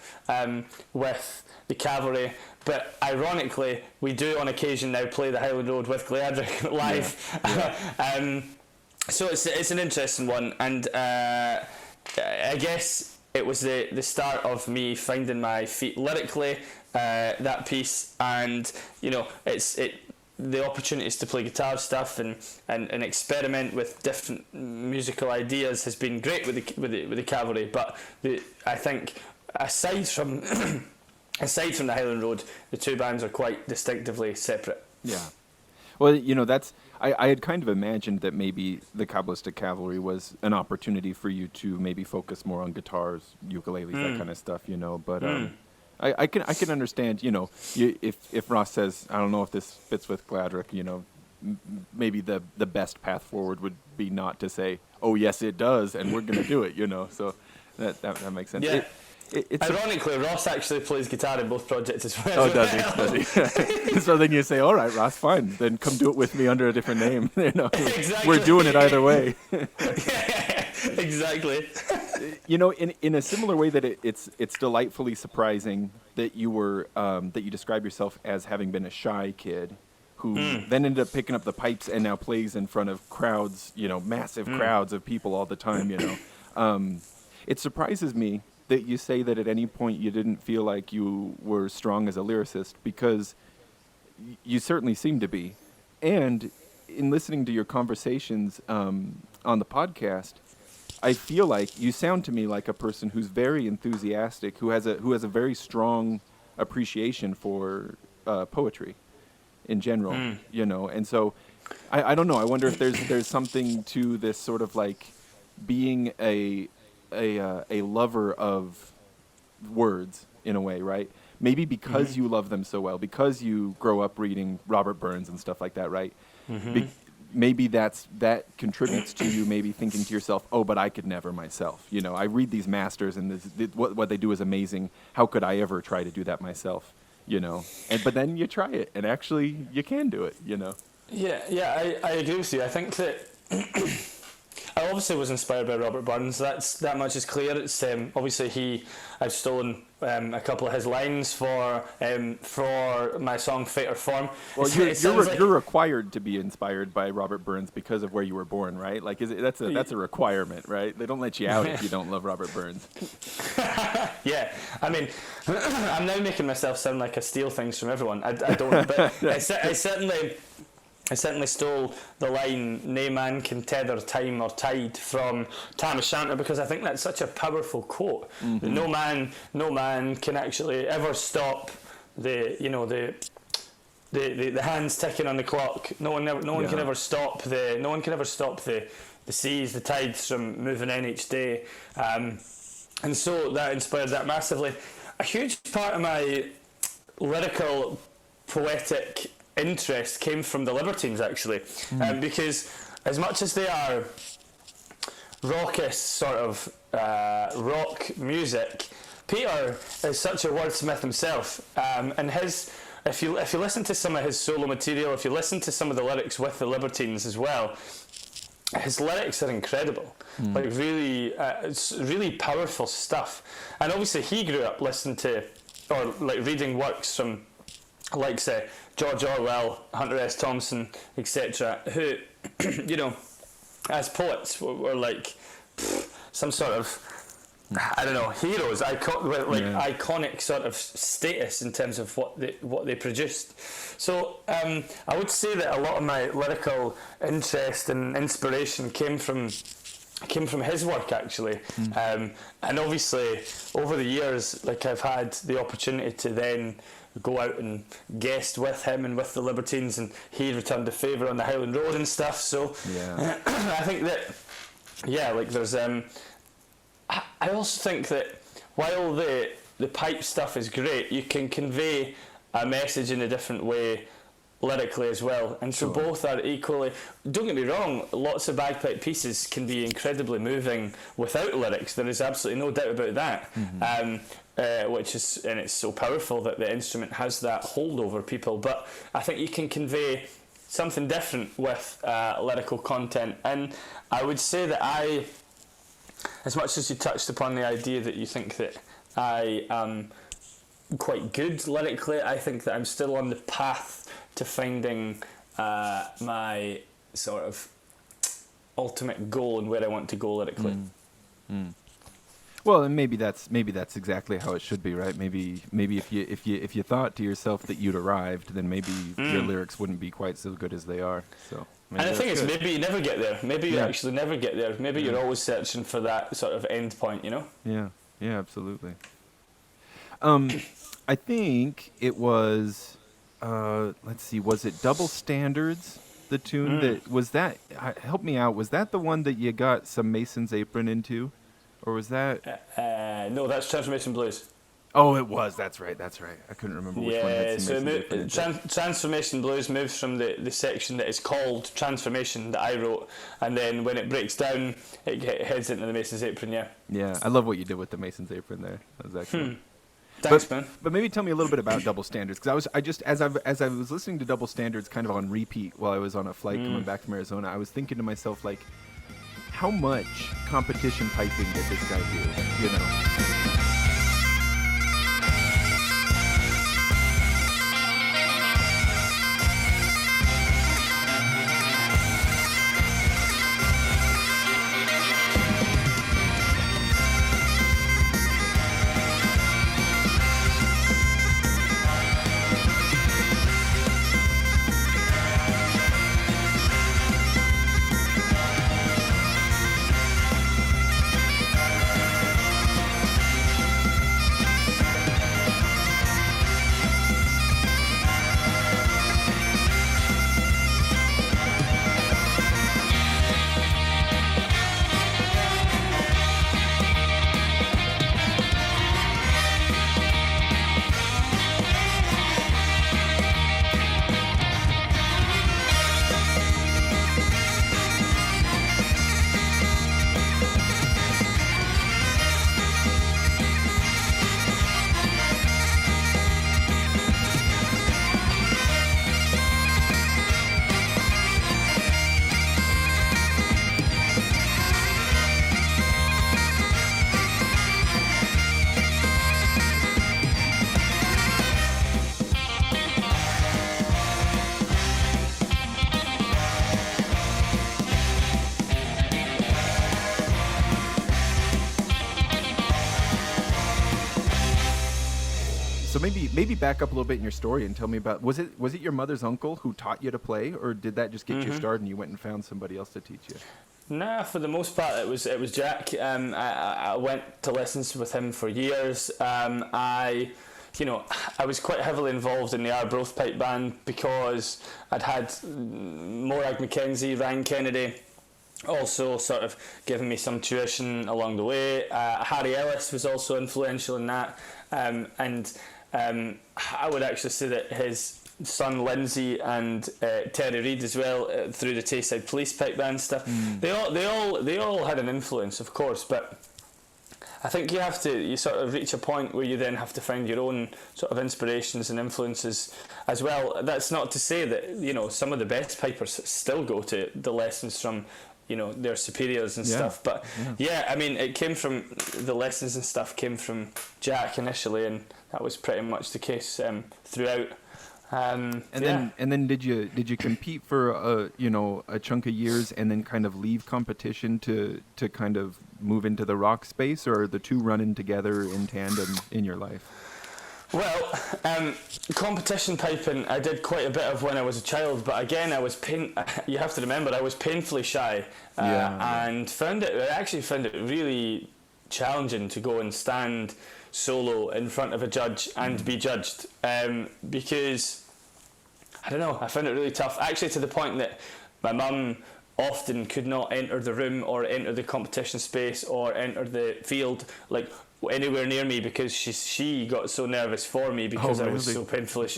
with the Cavalry, but ironically, we do on occasion now play the Highland Road with Gleadhraich live. Yeah. So it's an interesting one, and I guess it was the start of me finding my feet lyrically, that piece, and the opportunities to play guitar stuff and experiment with different musical ideas has been great with the Cavalry. But I think aside from the Highland Road, the two bands are quite distinctively separate. Yeah. Well, that's I had kind of imagined that maybe the Cabalistic Cavalry was an opportunity for you to maybe focus more on guitars, ukuleles, that kind of stuff, But I can understand, if Ross says, I don't know if this fits with Gleadhraich, maybe the best path forward would be not to say, oh yes it does, and we're gonna do it, So that makes sense. Yeah. Ironically, Ross actually plays guitar in both projects as well. Oh, does he? So then you say, all right, Ross, fine. Then come do it with me under a different name. Exactly. We're doing it either way. Yeah, exactly. In a similar way that it's delightfully surprising that you describe yourself as having been a shy kid who then ended up picking up the pipes and now plays in front of crowds, massive crowds of people all the time, It surprises me that you say that at any point you didn't feel like you were strong as a lyricist, because you certainly seem to be. And in listening to your conversations on the podcast, I feel like you sound to me like a person who's very enthusiastic, who has a very strong appreciation for poetry in general, And so I don't know. I wonder if there's something to this sort of like being a lover of words in a way, right? Maybe because you love them so well, because you grow up reading Robert Burns and stuff like that, right? Maybe that contributes to you maybe thinking to yourself, oh, but I could never myself. I read these masters and what they do is amazing. How could I ever try to do that myself? But then you try it and actually you can do it, Yeah, I agree with you. I think that I obviously was inspired by Robert Burns. That much is clear. It's obviously I've stolen a couple of his lines for my song Fate or Form. Well, you're required to be inspired by Robert Burns because of where you were born, right? Like, that's a requirement, right? They don't let you out if you don't love Robert Burns. Yeah, I mean, I'm now making myself sound like I steal things from everyone. I don't, but I certainly stole the line, "No man can tether time or tide" from Tam O'Shanter, because I think that's such a powerful quote. No man can actually ever stop the hands ticking on the clock. No one can ever stop the seas, the tides from moving in each day, and so that inspired that massively. A huge part of my lyrical, poetic interest came from the Libertines, actually, because as much as they are raucous sort of rock music, Peter is such a wordsmith himself, and if you listen to some of his solo material, if you listen to some of the lyrics with the Libertines as well, his lyrics are incredible, like it's really powerful stuff. And obviously he grew up listening to, or like reading works from, like say George Orwell, Hunter S. Thompson, etc., who, as poets were like some sort of, I don't know, heroes, iconic sort of status in terms of what they produced. So I would say that a lot of my lyrical interest and inspiration came from his work, actually. And obviously over the years, like, I've had the opportunity to then go out and guest with him and with the Libertines, and he returned the favour on the Highland Road and stuff. So I think that there's I also think that while the pipe stuff is great, you can convey a message in a different way lyrically as well, and so both are equally. Don't get me wrong, lots of bagpipe pieces can be incredibly moving without lyrics. There is absolutely no doubt about that. And it's so powerful that the instrument has that hold over people. But I think you can convey something different with lyrical content, and I would say that as much as you touched upon the idea that you think that I am quite good lyrically, I think that I'm still on the path to finding my sort of ultimate goal and where I want to go lyrically. Well, and maybe that's exactly how it should be, right? Maybe if you thought to yourself that you'd arrived, then maybe your lyrics wouldn't be quite so good as they are. So. And the thing is, maybe you never get there. Maybe you actually never get there. Maybe you're always searching for that sort of end point, Yeah, absolutely. I think it was, let's see, was it Double Standards, the tune that, was that, help me out, was that the one that you got some Mason's Apron into? Or was that? No, that's Transformation Blues. Oh, it was. That's right. I couldn't remember which one. Yeah, so Transformation Blues moves from the section that is called Transformation that I wrote, and then when it breaks down, it heads into the Mason's Apron. Yeah, I love what you did with the Mason's Apron there. That was excellent. Thanks, man. But maybe tell me a little bit about Double Standards, because as I was listening to Double Standards kind of on repeat while I was on a flight coming back from Arizona, I was thinking to myself, like, how much competition piping did this guy do? So maybe back up a little bit in your story and tell me about, was it your mother's uncle who taught you to play, or did that just get you started and you went and found somebody else to teach you? Nah, for the most part it was Jack. I went to lessons with him for years. I I was quite heavily involved in the Arbroath pipe band because I'd had Morag Mackenzie, Ryan Kennedy also sort of giving me some tuition along the way. Harry Ellis was also influential in that, and I would actually say that his son Lindsay and Terry Reid as well, through the Tayside Police pipe band stuff, they all had an influence, of course, but I think you sort of reach a point where you then have to find your own sort of inspirations and influences as well. That's not to say that some of the best pipers still go to the lessons from their superiors and stuff, but I mean, it came from the lessons and stuff came from Jack initially, and that was pretty much the case throughout. And then did you compete for a chunk of years and then kind of leave competition to kind of move into the rock space, or are the two running together in tandem in your life? Well, competition piping I did quite a bit of when I was a child, but again you have to remember I was painfully shy, and I actually found it really challenging to go and stand solo in front of a judge and be judged, because I don't know, I found it really tough, actually, to the point that my mum often could not enter the room or enter the competition space or enter the field like anywhere near me, because she got so nervous for me because I was so painfully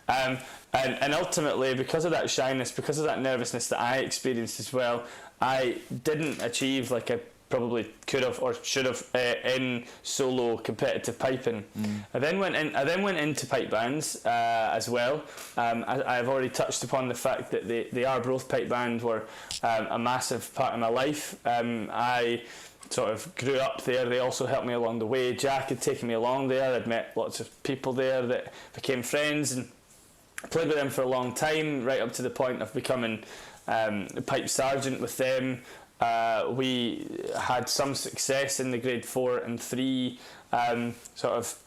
and ultimately, because of that shyness, because of that nervousness that I experienced as well, I didn't achieve like I probably could have or should have in solo competitive piping. I then went into pipe bands as well. I've already touched upon the fact that the Arbroath pipe band were a massive part of my life. I sort of grew up there. They also helped me along the way. Jack had taken me along there. I'd met lots of people there that became friends and played with them for a long time, right up to the point of becoming a pipe sergeant with them. We had some success in the grade 4 and 3 sort of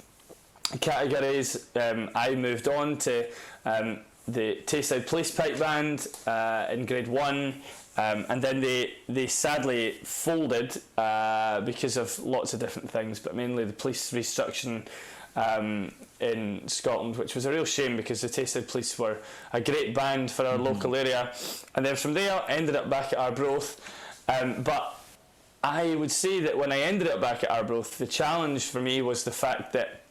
categories. I moved on to the Tayside Police pipe band in grade 1, and then they sadly folded because of lots of different things, but mainly the police restructuring in Scotland, which was a real shame because the Tayside Police were a great band for our local area. And then from there ended up back at Arbroath. But I would say that when I ended up back at Arbroath, the challenge for me was the fact that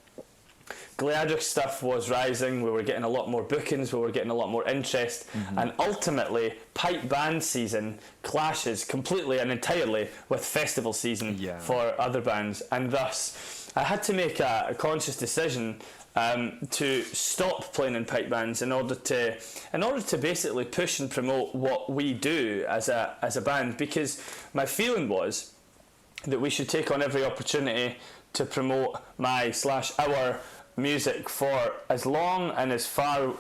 Gleadhraich stuff was rising. We were getting a lot more bookings, we were getting a lot more interest, and ultimately pipe band season clashes completely and entirely with festival season for other bands, and thus I had to make a conscious decision to stop playing in pipe bands in order to basically push and promote what we do as a band, because my feeling was that we should take on every opportunity to promote our music for as long and as far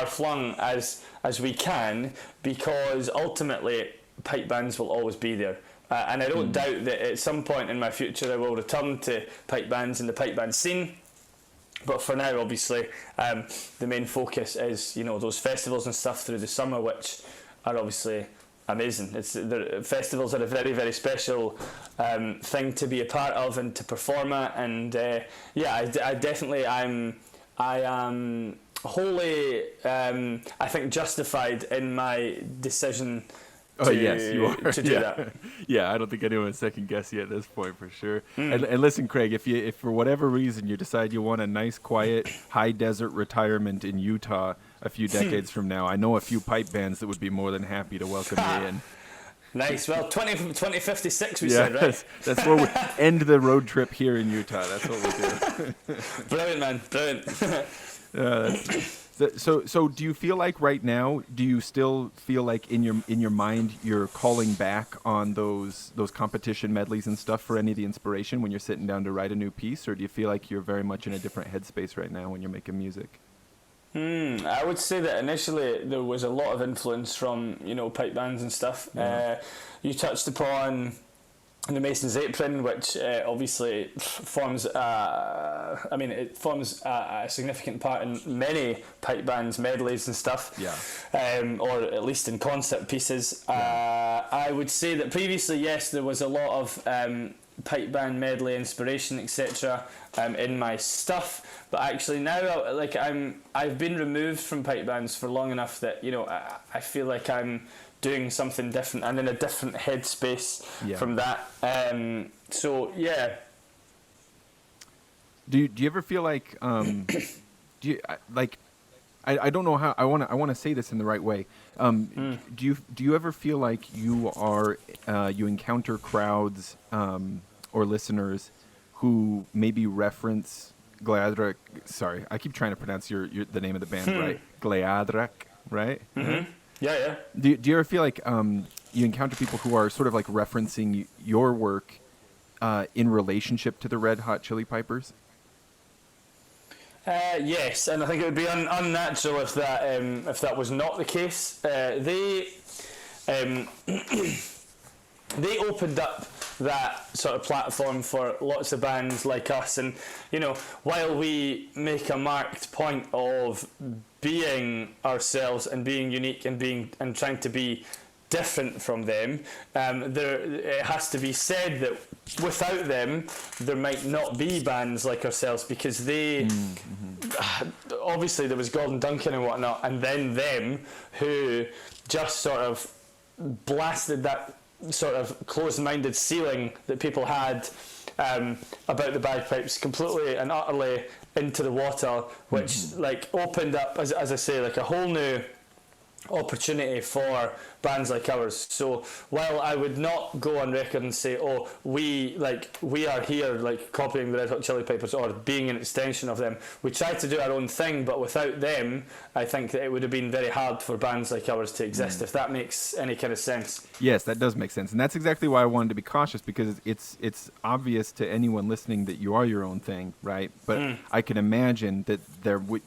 flung as we can, because ultimately pipe bands will always be there. And I don't doubt that at some point in my future I will return to pipe bands and the pipe band scene. But for now, obviously, the main focus is, those festivals and stuff through the summer, which are obviously amazing. Festivals are a very, very special thing to be a part of and to perform at. And I am wholly, I think, justified in my decision yes, you are. To do that. Yeah, I don't think anyone's second guess you at this point for sure. And listen, Craig, if for whatever reason you decide you want a nice, quiet, high desert retirement in Utah a few decades from now, I know a few pipe bands that would be more than happy to welcome you in. Nice. Well, 2056 we said, right? That's where we end the road trip here in Utah. That's what we do. Brilliant, man. Brilliant. So do you feel like right now, do you still feel like in your mind you're calling back on those competition medleys and stuff for any of the inspiration when you're sitting down to write a new piece, or do you feel like you're very much in a different headspace right now when you're making music? I would say that initially there was a lot of influence from pipe bands and stuff. Yeah. You touched upon the Mason's Apron, which obviously forms a significant part in many pipe bands, medleys and stuff, or at least in concept pieces. I would say that previously, yes, there was a lot of pipe band medley inspiration, etc. In my stuff, but actually now like I've been removed from pipe bands for long enough that I feel like I'm doing something different and in a different headspace from that. So yeah. Do you ever feel like do you like I don't know how I want to say this in the right way. Do you ever feel like you encounter crowds or listeners who maybe reference Gleadhraich? Sorry, I keep trying to pronounce the name of the band right. Gleadhraich, right? Mm-hmm. Yeah. Do you ever feel like you encounter people who are sort of like referencing your work in relationship to the Red Hot Chili Peppers? Yes, and I think it would be unnatural if that was not the case. They opened up that sort of platform for lots of bands like us, and while we make a marked point of being ourselves and being unique and trying to be different from them, it has to be said that without them there might not be bands like ourselves, because they obviously there was Gordon Duncan and whatnot, and then them who just sort of blasted that sort of closed-minded ceiling that people had about the bagpipes completely and utterly into the water, which like opened up, as I say, like a whole new opportunity for bands like ours. So while I would not go on record and say, oh, we are here like copying the Red Hot Chili Peppers or being an extension of them, we tried to do our own thing, but without them I think that it would have been very hard for bands like ours to exist, if that makes any kind of sense. Yes, that does make sense, and that's exactly why I wanted to be cautious, because it's obvious to anyone listening that you are your own thing, right? But I can imagine that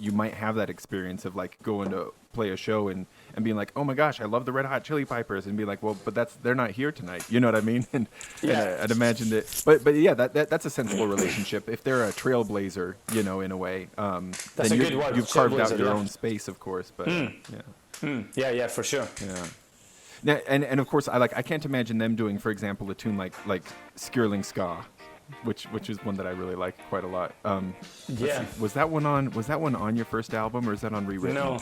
you might have that experience of like going to play a show and being like, oh my gosh, I love the Red Hot Chili Peppers, and be like, well, but they're not here tonight. You know what I mean? And I'd imagine that. But yeah, that's a sensible relationship. If they're a trailblazer, in a way, that's then a good word. You've carved out your own space, of course. But yeah, for sure. Yeah. Now, and of course, I can't imagine them doing, for example, a tune like Skirling Ska, which is one that I really like quite a lot. Was that one on your first album, or is that on Rewritten? No,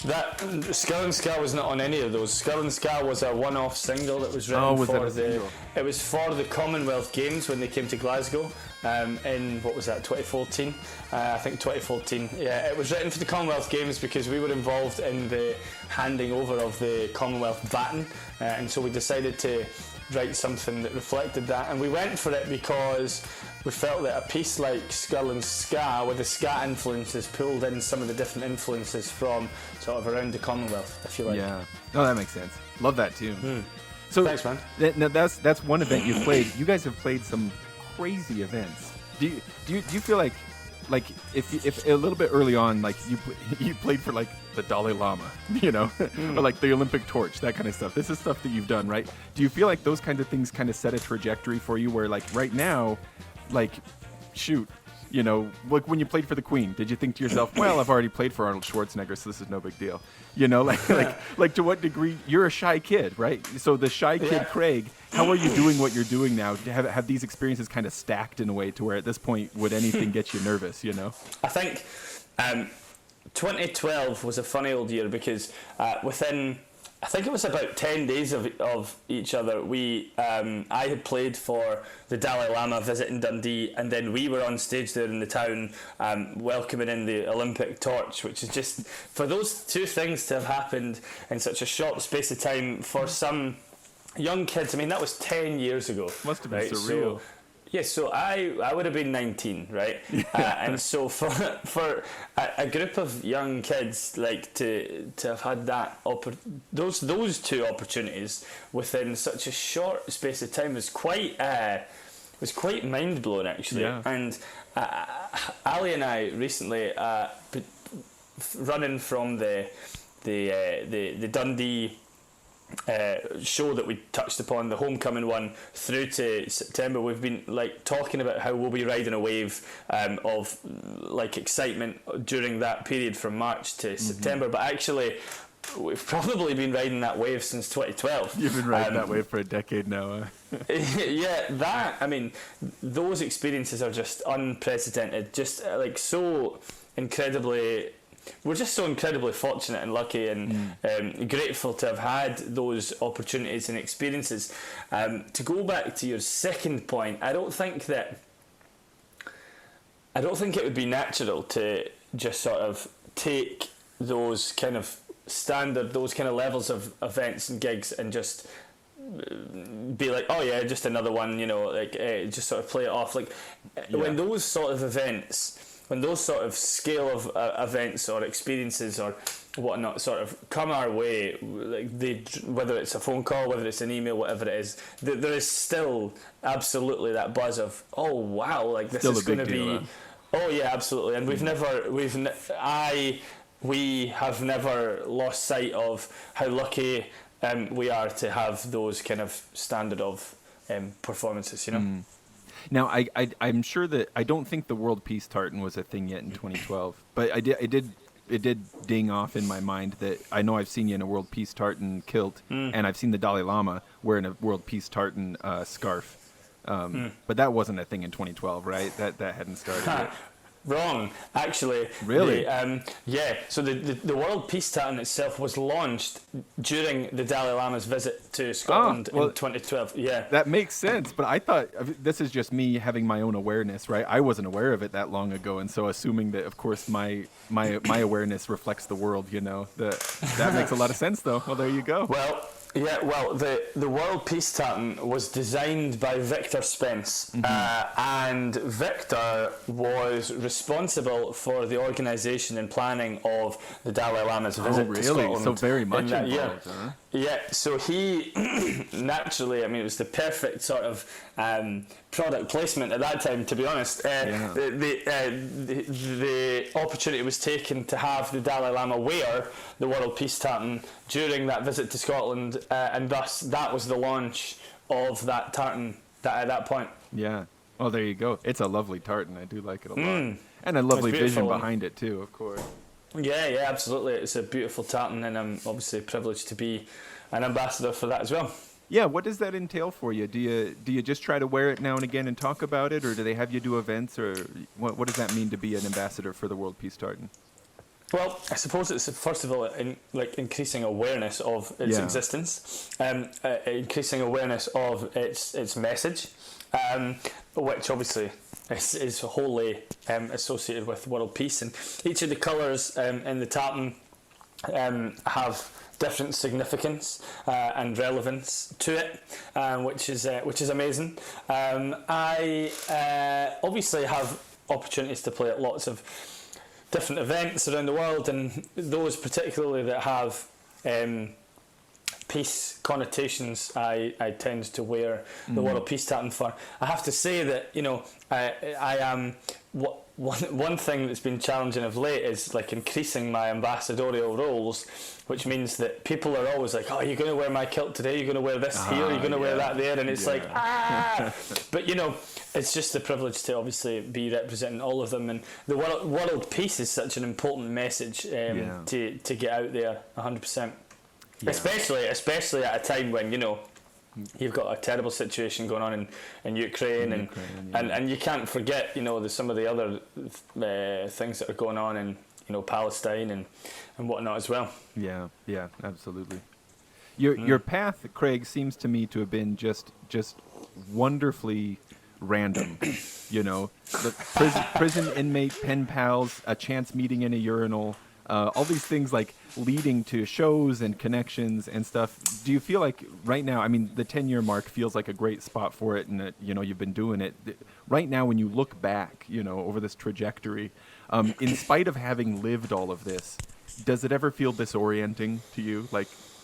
that Skirling Ska was not on any of those. Skirling Ska was a one-off single that was written it was for the Commonwealth Games when they came to Glasgow in, what was that, 2014? I think 2014. Yeah, it was written for the Commonwealth Games because we were involved in the handing over of the Commonwealth baton, and so we decided to write something that reflected that, and we went for it because we felt that a piece like Skirling Ska, with the ska influences, pulled in some of the different influences from sort of around the Commonwealth, if you like. Yeah, no, that makes sense. Love that tune. So thanks, man. Now that's one event you've played. You guys have played some crazy events. Do you feel like if a little bit early on, like you played for like the Dalai Lama, or like the Olympic torch, that kind of stuff. This is stuff that you've done, right? Do you feel like those kinds of things kind of set a trajectory for you, where like right now, like shoot, like when you played for the Queen, did you think to yourself, well, I've already played for Arnold Schwarzenegger, so this is no big deal, like to what degree? You're a shy kid, right? So the shy kid, Craig, how are you doing what you're doing now? Have these experiences kind of stacked in a way to where at this point would anything get you nervous? I think 2012 was a funny old year because within, I think it was about 10 days of each other, I had played for the Dalai Lama visiting Dundee, and then we were on stage there in the town welcoming in the Olympic torch, which is just, for those two things to have happened in such a short space of time for some young kids, I mean, that was 10 years ago. Must have been surreal. So I would have been 19, right? And so for a group of young kids, like to have had that those two opportunities within such a short space of time was quite mind blowing, actually. Yeah. And Ali and I recently running from the Dundee show that we touched upon, the homecoming one, through to September, we've been like talking about how we'll be riding a wave of like excitement during that period from March to September. But actually we've probably been riding that wave since 2012. You've been riding that wave for a decade now. Yeah, those experiences are just unprecedented. Just like so incredibly. We're just so incredibly fortunate and lucky and grateful to have had those opportunities and experiences. To go back to your second point, I don't think it would be natural to just sort of take those kind of standard, those kind of levels of events and gigs and just be like, oh yeah, just another one, just sort of play it off. When those sort of events, when those sort of scale of events or experiences or whatnot sort of come our way, whether it's a phone call, whether it's an email, whatever it is, there is still absolutely that buzz of, oh wow, like this is going to be, huh? Oh yeah, absolutely. And we have never lost sight of how lucky we are to have those kind of standard of performances, Now, I'm sure that I don't think the World Peace Tartan was a thing yet in 2012, but it did ding off in my mind that I know I've seen you in a World Peace Tartan kilt, and I've seen the Dalai Lama wearing a World Peace Tartan scarf, but that wasn't a thing in 2012, right? That hadn't started yet. Wrong, actually. Really? So the World Peace Tartan itself was launched during the Dalai Lama's visit to Scotland in 2012. Yeah. That makes sense, but I thought, this is just me having my own awareness, right? I wasn't aware of it that long ago, and so assuming that, of course, my awareness reflects the world, that makes a lot of sense, though. Well, there you go. The World Peace Tartan was designed by Victor Spence, and Victor was responsible for the organisation and planning of the Dalai Lama's visit to Scotland. So very much involved, huh? Yeah, so he naturally, it was the perfect sort of product placement at that time, to be honest. The opportunity was taken to have the Dalai Lama wear the World Peace Tartan during that visit to Scotland, and thus that was the launch of that tartan at that point. Yeah. Well, there you go. It's a lovely tartan. I do like it a lot. And a lovely vision behind it, too, of course. Yeah, absolutely. It's a beautiful tartan, and I'm obviously privileged to be an ambassador for that as well. Yeah, what does that entail for you? Do you just try to wear it now and again and talk about it, or do they have you do events, or what does that mean to be an ambassador for the World Peace Tartan? Well, I suppose it's first of all increasing awareness of its existence, increasing awareness of its message, which obviously is wholly associated with world peace, and each of the colours in the tartan have different significance and relevance to it, which is amazing. I obviously have opportunities to play at lots of different events around the world, and those particularly that have peace connotations, I tend to wear the World Peace Tartan for. I have to say that I am one thing that's been challenging of late is increasing my ambassadorial roles, which means that people are always like, oh, you're going to wear my kilt today, you're going to wear this here, you're going to wear that there, and it's but it's just a privilege to obviously be representing all of them, and the world peace is such an important message to get out there 100%. Yeah. Especially at a time when you've got a terrible situation going on in Ukraine, and you can't forget some of the other things that are going on in Palestine and whatnot as well. Yeah, absolutely. Your path, Craig, seems to me to have been just wonderfully random. The prison inmate, pen pals, a chance meeting in a urinal. All these things leading to shows and connections and stuff. Do you feel like right now, the 10-year mark feels like a great spot for it, and that, you've been doing it. Right now, when you look back, over this trajectory, in spite of having lived all of this, does it ever feel disorienting to you?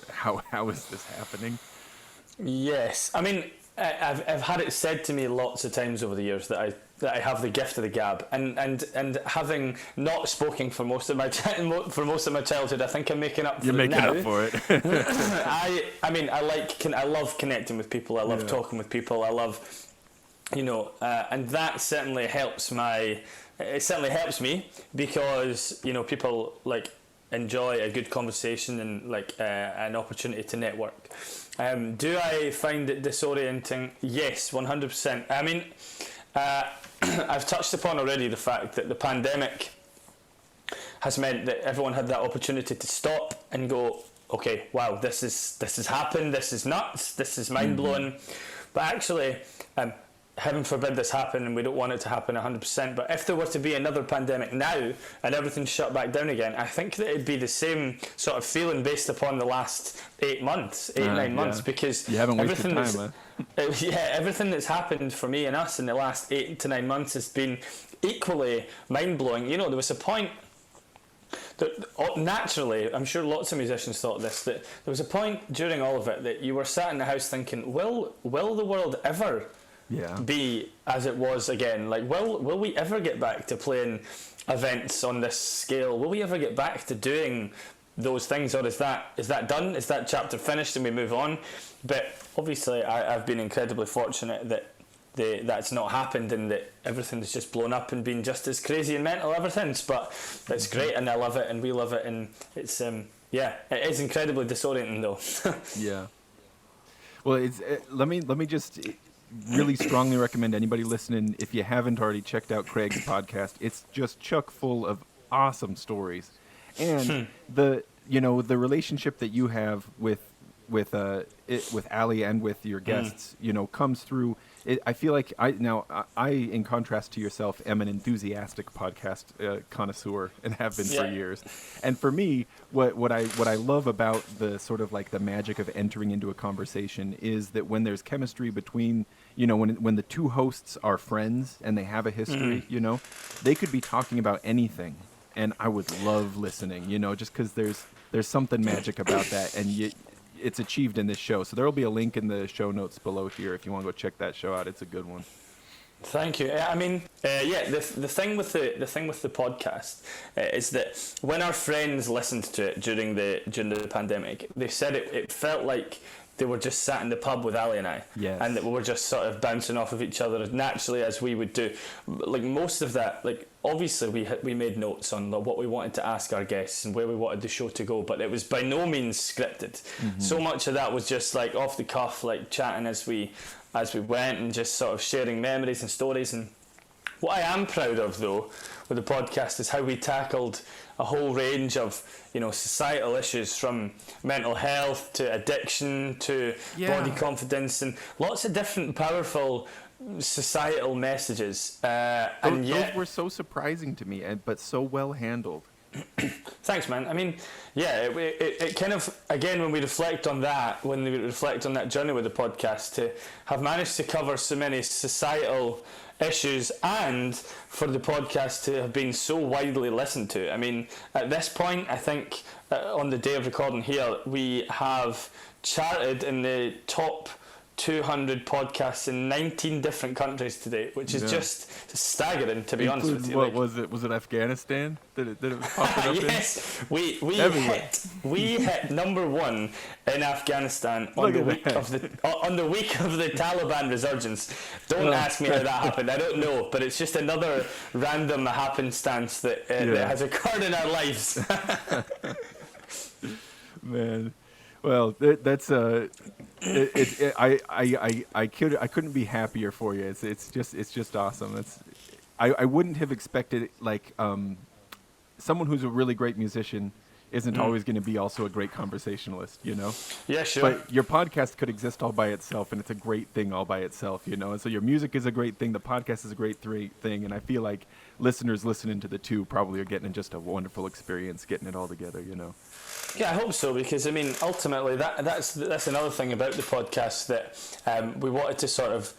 How is this happening? Yes. I've had it said to me lots of times over the years that I have the gift of the gab, and having not spoken for most of my childhood, I think I'm making up for it now. You're making up for it. I love connecting with people. I love talking with people. I love, and that certainly helps me because people enjoy a good conversation and like an opportunity to network. Do I find it disorienting? Yes, 100%. I mean, I've touched upon already the fact that the pandemic has meant that everyone had that opportunity to stop and go, okay, wow, this has happened, this is nuts, this is mind-blowing. But actually, heaven forbid this happen, and we don't want it to happen 100%, but if there were to be another pandemic now and everything's shut back down again, I think that it'd be the same sort of feeling based upon the last 9 months, because you haven't wasted time, huh? Everything that's happened for me and us in the last 8 to 9 months has been equally mind-blowing. You know, there was a point that, naturally, I'm sure lots of musicians thought this, that there was a point during all of it that you were sat in the house thinking, will the world ever be as it was again? Like, will we ever get back to playing events on this scale? Will we ever get back to doing those things, or is that done? Is that chapter finished and we move on? But obviously I've been incredibly fortunate that that's not happened, and that everything's just blown up and been just as crazy and mental ever since. But it's great, and I love it, and we love it, and it's it is incredibly disorienting though. Yeah. Well, let me just really strongly recommend anybody listening, if you haven't already checked out Craig's podcast, it's just chock full of awesome stories, and the relationship that you have with Ali and with your guests, comes through. I feel like I, in contrast to yourself, am an enthusiastic podcast connoisseur and have been for years. And for me, what I love about the sort of like the magic of entering into a conversation is that when there's chemistry between, when the two hosts are friends and they have a history, they could be talking about anything, and I would love listening, just because there's something magic about that, and it's achieved in this show. So there will be a link in the show notes below here if you want to go check that show out. It's a good one. Thank you. I mean, the thing with the podcast is that when our friends listened to it during the pandemic, they said it felt like they were just sat in the pub with Ali and I, and that we were just sort of bouncing off of each other as naturally as we would do. Like most of that, like obviously we made notes on what we wanted to ask our guests and where we wanted the show to go, but it was by no means scripted. So much of that was just like off the cuff, like chatting as we went, and just sort of sharing memories and stories. And what I am proud of though with the podcast is how we tackled a whole range of societal issues, from mental health to addiction to body confidence, and lots of different powerful societal messages. Those were so surprising to me, but so well handled. Thanks, man. I mean, it kind of, again, when we reflect on that journey with the podcast, to have managed to cover so many societal issues, and for the podcast to have been so widely listened to. I mean, at this point, I think on the day of recording here, we have charted in the top 200 podcasts in 19 different countries today, which is just staggering, to be honest with you. What was it? Was it Afghanistan? Did it pop it up? Yes, we hit number one in Afghanistan on the week of the Taliban resurgence. Don't ask me how that happened. I don't know, but it's just another random happenstance that has occurred in our lives. Man. Well, that's I couldn't be happier for you. It's just awesome. I wouldn't have expected someone who's a really great musician isn't always going to be also a great conversationalist, Yeah, sure. But your podcast could exist all by itself, and it's a great thing all by itself, And so your music is a great thing, the podcast is a great thing, and I feel like listeners listening to the two probably are getting just a wonderful experience getting it all together, Yeah, I hope so, because I mean, ultimately that's another thing about the podcast, that we wanted to sort of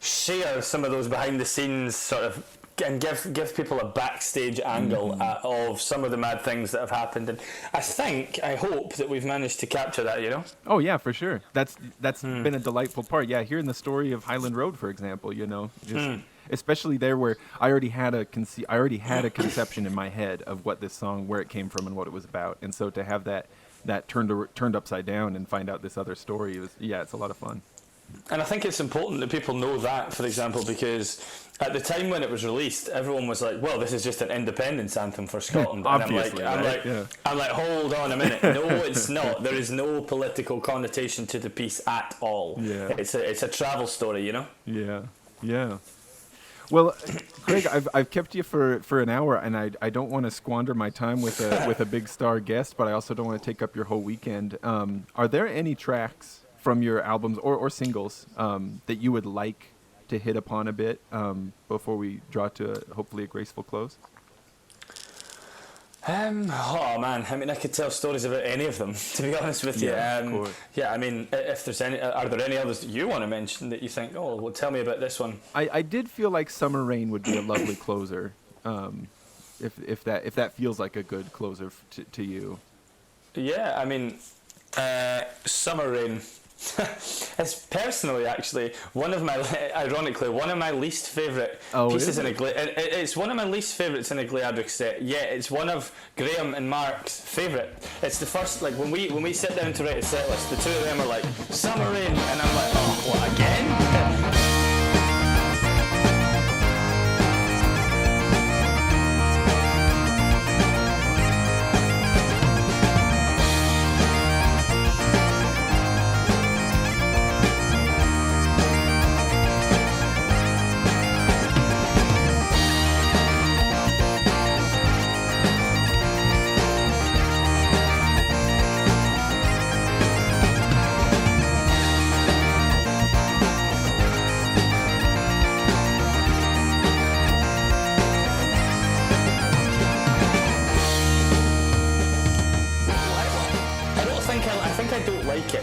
share some of those behind the scenes sort of, and give people a backstage angle of some of the mad things that have happened, and I hope that we've managed to capture that, Oh yeah, for sure. That's been a delightful part. Yeah, hearing the story of Highland Road, for example, especially there where I already had a conception in my head of what this song, where it came from and what it was about, and so to have that turned upside down and find out this other story it's a lot of fun. And I think it's important that people know that, for example, because at the time when it was released, everyone was like, "Well, this is just an independence anthem for Scotland." Obviously, and I'm like, hold on a minute. No, it's not. There is no political connotation to the piece at all. Yeah. It's a travel story, you know. Yeah. Well, Craig, I've kept you for an hour, and I don't want to squander my time with a big star guest, but I also don't want to take up your whole weekend. Are there any tracks from your albums or singles that you would like to hit upon a bit before we draw to hopefully a graceful close? Oh man, I mean, I could tell stories about any of them, to be honest with you. Of course. Yeah, I mean, if there's any, are there any others that you want to mention that you think, oh, well, tell me about this one? I did feel like Summer Rain would be a lovely closer, if that feels like a good closer to you. Yeah, I mean, Summer Rain. It's personally, actually, ironically, one of my least favourite pieces in a it's one of my least favourites in a Gleadhraich set. Yeah, it's one of Graham and Mark's favourite. It's the first, like, when we sit down to write a set list, the two of them are like, Summer Rain, and I'm like, oh, what, again?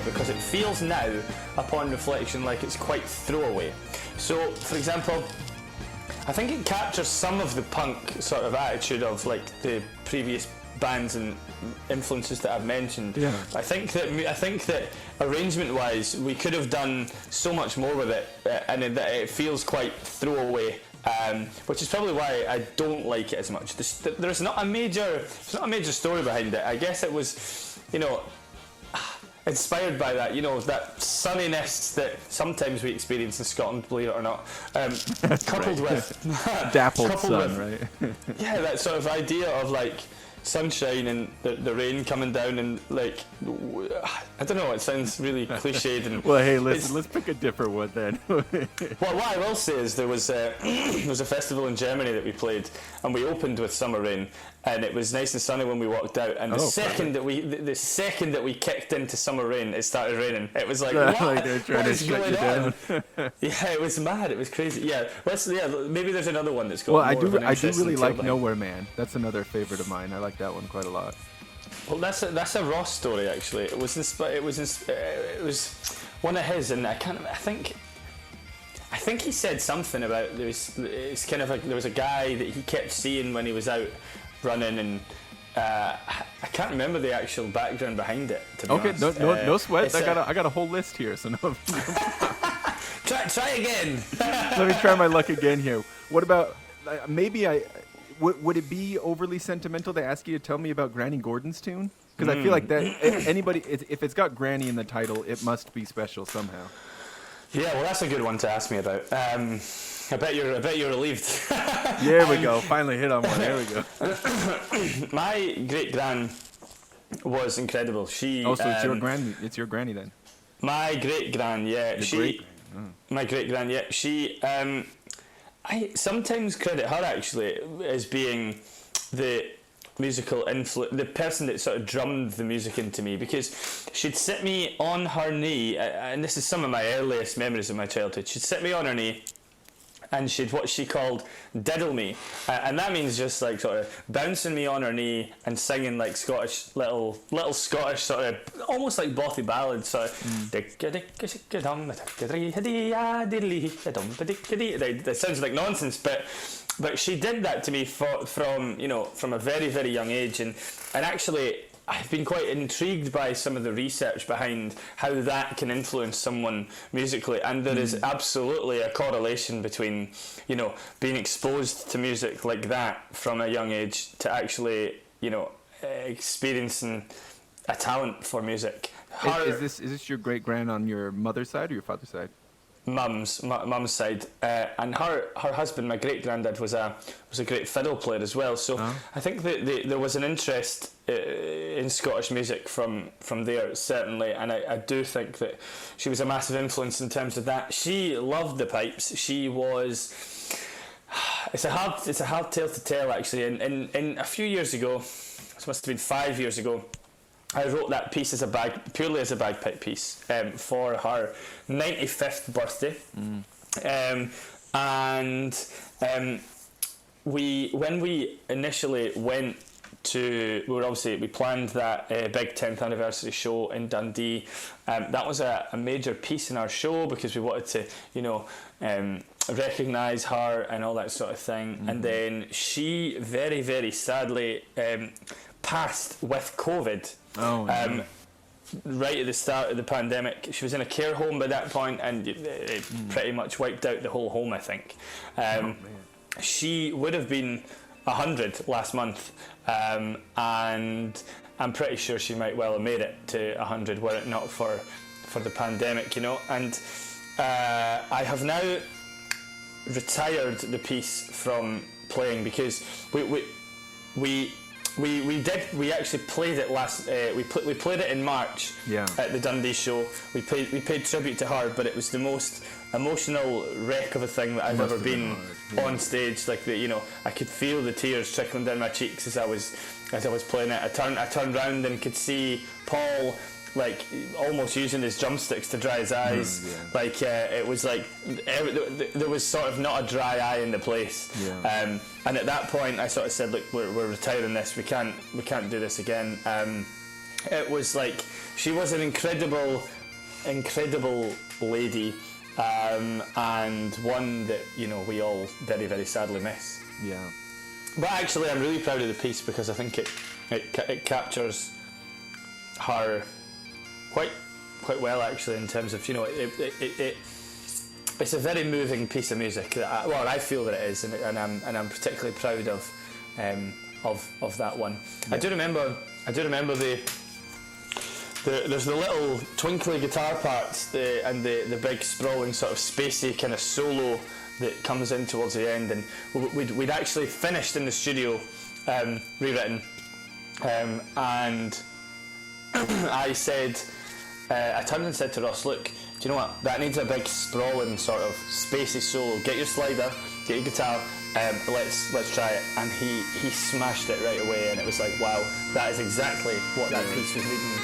Because it feels now, upon reflection, like it's quite throwaway. So, for example, I think it captures some of the punk sort of attitude of like the previous bands and influences that I've mentioned. Yeah. I think that arrangement-wise, we could have done so much more with it, and that it feels quite throwaway. Which is probably why I don't like it as much. There's not a major story behind it. I guess it was, inspired by that, that sunniness that sometimes we experience in Scotland, believe it or not, coupled with dappled sun, right? Yeah, that sort of idea of like sunshine and the rain coming down and like, I don't know, it sounds really cliched. And well, hey, let's pick a different one then. Well, what I will say is there was a festival in Germany that we played, and we opened with Summer Rain, and it was nice and sunny when we walked out. And the second that we kicked into Summer Rain, it started raining. It was like, what? Like they're trying to shut you down. Yeah, it was mad. It was crazy. Yeah, maybe there's another one that's got. Well, I do really like Nowhere Man. That's another favorite of mine. I like that one quite a lot. Well, that's a Ross story actually. It was one of his, and I think he said something about it's kind of like there was a guy that he kept seeing when he was out running, and I can't remember the actual background behind it. To be honest. No sweat. I got a whole list here, so no. Try again. Let me try my luck again here. What about maybe would it be overly sentimental to ask you to tell me about Granny Gordon's tune? Because I feel like that anybody, if it's got Granny in the title, it must be special somehow. Yeah, well, that's a good one to ask me about. I bet you're relieved. There we go. Finally hit on one. There we go. My great gran was incredible. She. Oh, so it's your granny. It's your granny then. My great gran, yeah. My great gran, yeah. She. I sometimes credit her actually as being the musical the person that sort of drummed the music into me, because she'd sit me on her knee, and this is some of my earliest memories of my childhood. She'd sit me on her knee, and she'd what she called diddle me, and that means just like sort of bouncing me on her knee and singing like Scottish little Scottish sort of almost like bothy ballads. So that sounds like nonsense, but she did that to me from a very, very young age, and actually I've been quite intrigued by some of the research behind how that can influence someone musically, and there is absolutely a correlation between, being exposed to music like that from a young age to actually, experiencing a talent for music. Is this your great grand on your mother's side or your father's side? Mum's side, and her husband, my great granddad, was a great fiddle player as well. So I think that there was an interest in Scottish music from there, certainly, and I do think that she was a massive influence in terms of that. She loved the pipes. She was. It's a hard tale to tell, actually. In a few years ago, this must have been 5 years ago, I wrote that piece purely as a bagpipe piece for her 95th birthday, when we initially went to, we planned that big 10th anniversary show in Dundee. That was a major piece in our show because we wanted to, recognise her and all that sort of thing. And then she very, very sadly passed with COVID. Right at the start of the pandemic. She was in a care home by that point, and it pretty much wiped out the whole home, I think. She would have been 100 last month, and I'm pretty sure she might well have made it to 100 were it not for the pandemic, and I have now retired the piece from playing because we actually played it last. We played it in March at the Dundee show. We paid tribute to her, but it was the most emotional wreck of a thing that I've ever been on stage. Like I could feel the tears trickling down my cheeks as I was playing it. I turned round and could see Paul like almost using his drumsticks to dry his eyes. It was like there was sort of not a dry eye in the place. And at that point I sort of said, look, we're retiring this, we can't do this again. It was like she was an incredible lady, and one that we all very, very sadly miss. But actually I'm really proud of the piece because I think it captures her quite well, actually, in terms of it's a very moving piece of music that I feel that it is, and I'm particularly proud of that one. I do remember there's the little twinkly guitar parts and the big sprawling sort of spacey kind of solo that comes in towards the end, and we'd actually finished in the studio, rewritten, and I turned and said to Ross, look, do you know what, that needs a big sprawling sort of spacey solo. Get your slider, get your guitar, let's try it. And he smashed it right away, and it was like, wow, that is exactly what that piece was needing.